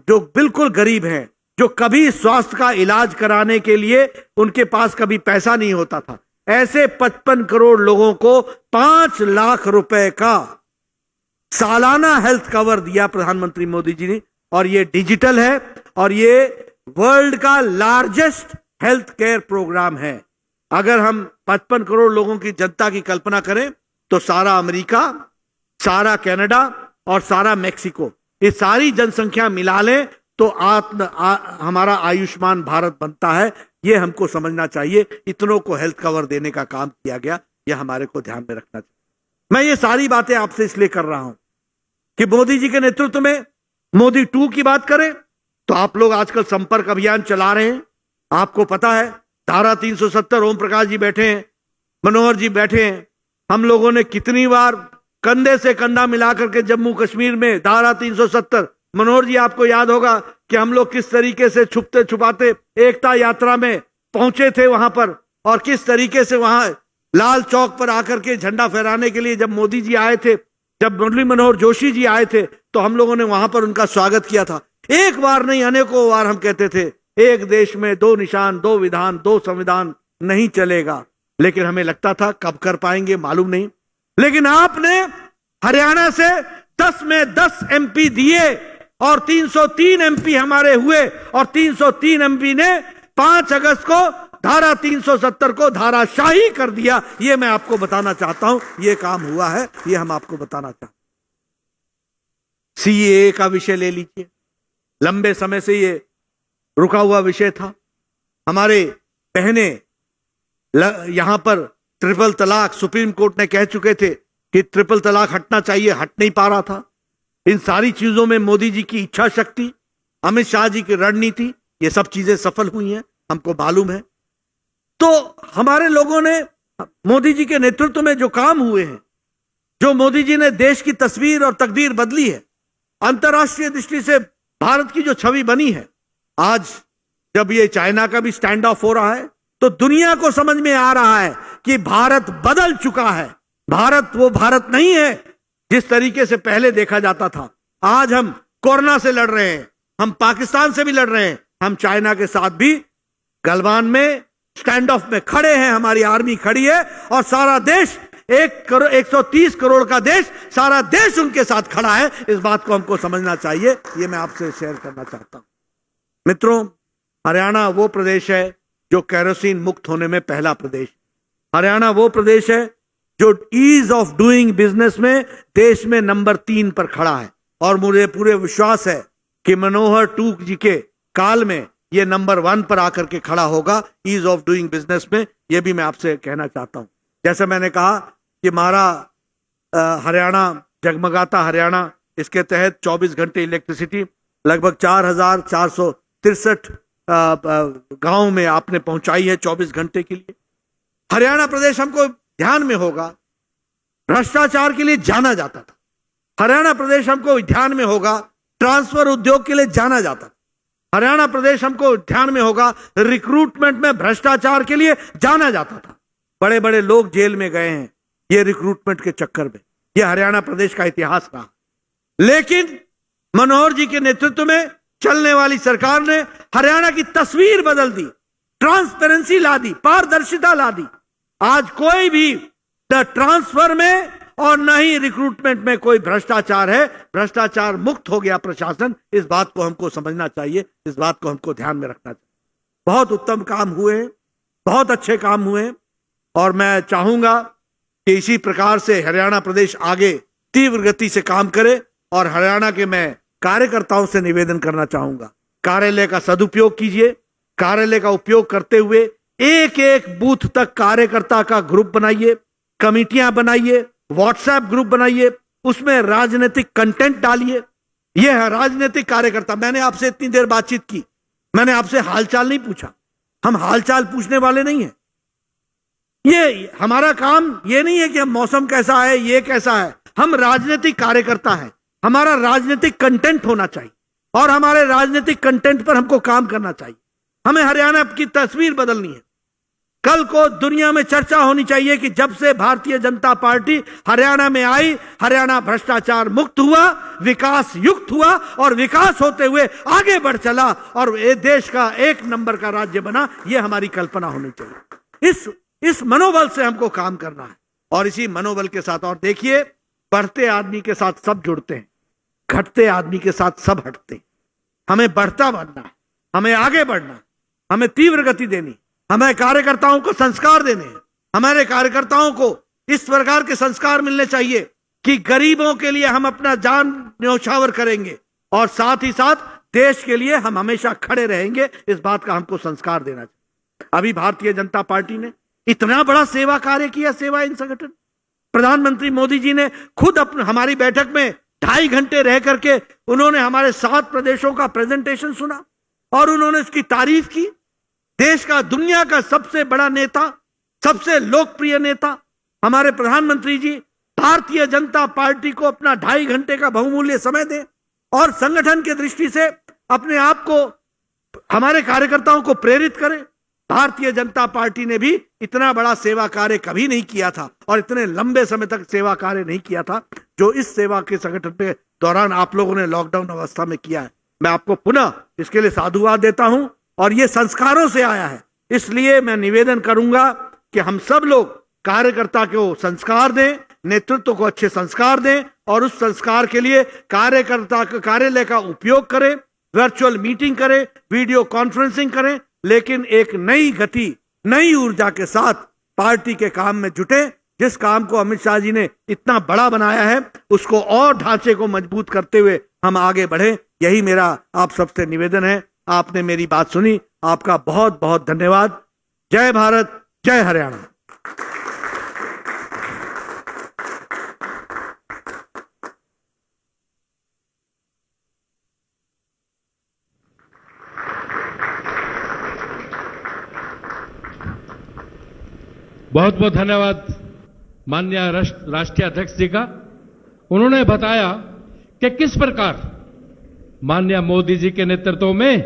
जो बिल्कुल गरीब हैं, जो कभी स्वास्थ्य का इलाज कराने के लिए उनके पास कभी पैसा नहीं होता था, ऐसे 55 करोड़ लोगों को 5 लाख रुपए का सालाना हेल्थ कवर दिया प्रधानमंत्री मोदी जी ने। और ये डिजिटल है और ये वर्ल्ड का लार्जेस्ट हेल्थ केयर प्रोग्राम है। अगर हम 55 करोड़ लोगों की जनता की कल्पना करें तो सारा अमेरिका, सारा कनाडा और सारा मेक्सिको, ये सारी जनसंख्या मिला लें तो हमारा आयुष्मान भारत बनता है। ये हमको समझना चाहिए। इतनों को हेल्थ कवर देने का काम किया गया, यह हमारे को ध्यान में रखना चाहिए। मैं ये सारी बातें आपसे इसलिए कर रहा हूं कि मोदी जी के नेतृत्व में मोदी 2 की बात करें तो आप लोग आजकल संपर्क अभियान चला रहे हैं। आपको पता है धारा 370, ओम प्रकाश जी बैठे हैं, मनोहर जी बैठे हैं, हम लोगों ने कितनी बार कंधे से कंधा मिलाकर के जम्मू कश्मीर में धारा 370, मनोहर जी आपको याद होगा कि हम लोग किस तरीके से छुपते छुपाते एकता यात्रा में पहुंचे थे वहां पर, और किस तरीके से वहां लाल चौक पर आकर के झंडा फहराने के लिए जब मोदी जी आए थे, जब मुरली मनोहर जोशी जी आए थे, तो हम लोगों ने वहां पर उनका स्वागत किया था। एक बार नहीं अनेकों बार हम कहते थे एक देश में 2 निशान, 2 विधान, 2 संविधान नहीं चलेगा, लेकिन हमें लगता था कब कर पाएंगे मालूम नहीं। लेकिन आपने हरियाणा से 10 में 10 MP दिए और 303 MP हमारे हुए, और 303 MP ने 5 अगस्त को धारा 370 को धाराशाही कर दिया। यह मैं आपको बताना चाहता हूं, यह काम हुआ है, यह हम आपको बताना चाहते हैं। CAA का विषय ले लीजिए, लंबे समय से यह रुका हुआ विषय था। हमारे बहने यहां पर ट्रिपल तलाक, सुप्रीम कोर्ट ने कह चुके थे कि ट्रिपल तलाक हटना चाहिए, हट नहीं पा रहा था। इन सारी चीजों में मोदी जी की इच्छा शक्ति, अमित शाह जी की रणनीति, ये सब चीजें सफल हुई हैं, हमको मालूम है। तो हमारे लोगों ने मोदी जी के नेतृत्व में जो काम हुए हैं, जो मोदी जी ने देश की तस्वीर और तकदीर बदली है, अंतर्राष्ट्रीय दृष्टि से भारत की जो छवि बनी है, आज जब ये चाइना का भी स्टैंड ऑफ हो रहा है तो दुनिया को समझ में आ रहा है कि भारत बदल चुका है। भारत वो भारत नहीं है जिस तरीके से पहले देखा जाता था। आज हम कोरोना से लड़ रहे हैं, हम पाकिस्तान से भी लड़ रहे हैं, हम चाइना के साथ भी गलवान में स्टैंड ऑफ में खड़े हैं, हमारी आर्मी खड़ी है और सारा देश 130 करोड़ का देश, सारा देश उनके साथ खड़ा है। इस बात को हमको समझना चाहिए, ये मैं आपसे शेयर करना चाहता हूं। मित्रों, हरियाणा वो प्रदेश है जो केरोसिन मुक्त होने में पहला प्रदेश। हरियाणा वो प्रदेश है जो ईज ऑफ डूइंग बिजनेस में देश में नंबर 3 पर खड़ा है और मुझे पूरे विश्वास है कि मनोहर टूक जी के काल में ये नंबर 1 पर आकर के खड़ा होगा ईज ऑफ डूइंग बिजनेस में। ये भी मैं आपसे कहना चाहता हूं। जैसे मैंने कहा कि हमारा हरियाणा जगमगाता हरियाणा, इसके तहत 24 घंटे इलेक्ट्रिसिटी लगभग 4,463 गांव में आपने पहुंचाई है 24 घंटे के लिए। हरियाणा प्रदेश हमको ध्यान में होगा, भ्रष्टाचार के लिए जाना जाता था। हरियाणा प्रदेश हमको ध्यान में होगा, ट्रांसफर उद्योग के लिए जाना जाता था। हरियाणा प्रदेश हमको ध्यान में होगा, रिक्रूटमेंट में भ्रष्टाचार के लिए जाना जाता था। बड़े बड़े लोग जेल में गए हैं ये रिक्रूटमेंट के चक्कर में। ये हरियाणा प्रदेश का इतिहास रहा। लेकिन मनोहर जी के नेतृत्व में चलने वाली सरकार ने हरियाणा की तस्वीर बदल दी, ट्रांसपेरेंसी ला दी, पारदर्शिता ला दी। आज कोई भी न ट्रांसफर में और न ही रिक्रूटमेंट में कोई भ्रष्टाचार है। भ्रष्टाचार मुक्त हो गया प्रशासन। इस बात को हमको समझना चाहिए, इस बात को हमको ध्यान में रखना चाहिए। बहुत उत्तम काम हुए, बहुत अच्छे काम हुए और मैं चाहूंगा कि इसी प्रकार से हरियाणा प्रदेश आगे तीव्र गति से काम करे। और हरियाणा के मैं कार्यकर्ताओं से निवेदन करना चाहूंगा, कार्यालय का सदुपयोग कीजिए। कार्यालय का उपयोग करते हुए एक एक बूथ तक कार्यकर्ता का ग्रुप बनाइए, कमिटियां बनाइए, व्हाट्सएप ग्रुप बनाइए, उसमें राजनीतिक कंटेंट डालिए। यह है राजनीतिक कार्यकर्ता। मैंने आपसे इतनी देर बातचीत की, मैंने आपसे हालचाल नहीं पूछा। हम हालचाल पूछने वाले नहीं हैं। ये हमारा काम ये नहीं है कि हम मौसम कैसा है, ये कैसा है। हम राजनीतिक कार्यकर्ता हैं। हमारा राजनीतिक कंटेंट होना चाहिए और हमारे राजनीतिक कंटेंट पर हमको काम करना चाहिए। हमें हरियाणा की तस्वीर बदलनी है। कल को दुनिया में चर्चा होनी चाहिए कि जब से भारतीय जनता पार्टी हरियाणा में आई, हरियाणा भ्रष्टाचार मुक्त हुआ, विकास युक्त हुआ और विकास होते हुए आगे बढ़ चला और ये देश का 1 नंबर का राज्य बना। यह हमारी कल्पना होनी चाहिए। इस मनोबल से हमको काम करना है और इसी मनोबल के साथ। और देखिए, बढ़ते आदमी के साथ सब जुड़ते हैं, घटते आदमी के साथ सब हटते हैं। हमें बढ़ता बनना है, हमें आगे बढ़ना है, हमें तीव्र गति देनी, हमें कार्यकर्ताओं को संस्कार देने हैं। हमारे कार्यकर्ताओं को इस प्रकार के संस्कार मिलने चाहिए कि गरीबों के लिए हम अपना जान न्यौछावर करेंगे और साथ ही साथ देश के लिए हम हमेशा खड़े रहेंगे। इस बात का हमको संस्कार देना चाहिए। अभी भारतीय जनता पार्टी ने इतना बड़ा सेवा कार्य किया, सेवा इन संगठन। प्रधानमंत्री मोदी जी ने खुद हमारी बैठक में 2.5 घंटे रह करके उन्होंने हमारे 7 प्रदेशों का प्रेजेंटेशन सुना और उन्होंने उसकी तारीफ की। देश का, दुनिया का सबसे बड़ा नेता, सबसे लोकप्रिय नेता हमारे प्रधानमंत्री जी भारतीय जनता पार्टी को अपना 2.5 घंटे का बहुमूल्य समय दें और संगठन की दृष्टि से अपने आप को, हमारे कार्यकर्ताओं को प्रेरित करें। भारतीय जनता पार्टी ने भी इतना बड़ा सेवा कार्य कभी नहीं किया था और इतने लंबे समय तक सेवा कार्य नहीं किया था जो इस सेवा के संगठन के दौरान आप लोगों ने लॉकडाउन अवस्था में किया है। मैं आपको पुनः इसके लिए साधुवाद देता हूं और ये संस्कारों से आया है। इसलिए मैं निवेदन करूंगा कि हम सब लोग कार्यकर्ता को संस्कार दें, नेतृत्व को अच्छे संस्कार दें और उस संस्कार के लिए कार्यकर्ता कार्यालय का उपयोग करें, वर्चुअल मीटिंग करें, वीडियो कॉन्फ्रेंसिंग करें, लेकिन एक नई गति, नई ऊर्जा के साथ पार्टी के काम में जुटे। जिस काम को अमित शाह जी ने इतना बड़ा बनाया है उसको और ढांचे को मजबूत करते हुए हम आगे बढ़े। यही मेरा आप सबसे निवेदन है। आपने मेरी बात सुनी, आपका बहुत बहुत धन्यवाद। जय भारत, जय हरियाणा। बहुत बहुत धन्यवाद माननीय राष्ट्रीय अध्यक्ष जी का। उन्होंने बताया कि किस प्रकार माननीय मोदी जी के नेतृत्व में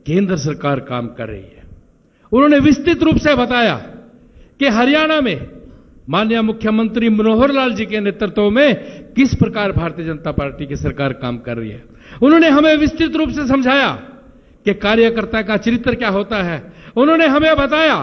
केंद्र सरकार काम कर रही है। उन्होंने विस्तृत रूप से बताया कि हरियाणा में माननीय मुख्यमंत्री मनोहर लाल जी के नेतृत्व में किस प्रकार भारतीय जनता पार्टी की सरकार काम कर रही है। उन्होंने हमें विस्तृत रूप से समझाया कि कार्यकर्ता का चरित्र क्या होता है। उन्होंने हमें बताया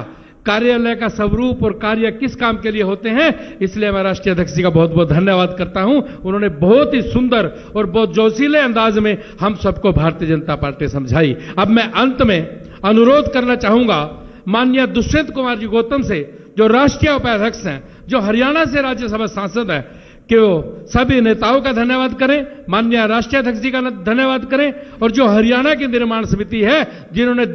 कार्यालय का स्वरूप और कार्य किस काम के लिए होते हैं। इसलिए मैं राष्ट्रीय अध्यक्ष जी का बहुत बहुत धन्यवाद करता हूं। उन्होंने बहुत ही सुंदर और बहुत जोशीले अंदाज में हम सबको भारतीय जनता पार्टी समझाई। अब मैं अंत में अनुरोध करना चाहूंगा माननीय दुष्यंत कुमार जी गौतम से, जो राष्ट्रीय उपाध्यक्ष हैं, जो हरियाणा से राज्यसभा सांसद है, कि वो सभी नेताओं का धन्यवाद करें, माननीय राष्ट्रीय अध्यक्ष जी का धन्यवाद करें, और जो हरियाणा की निर्माण समिति है जिन्होंने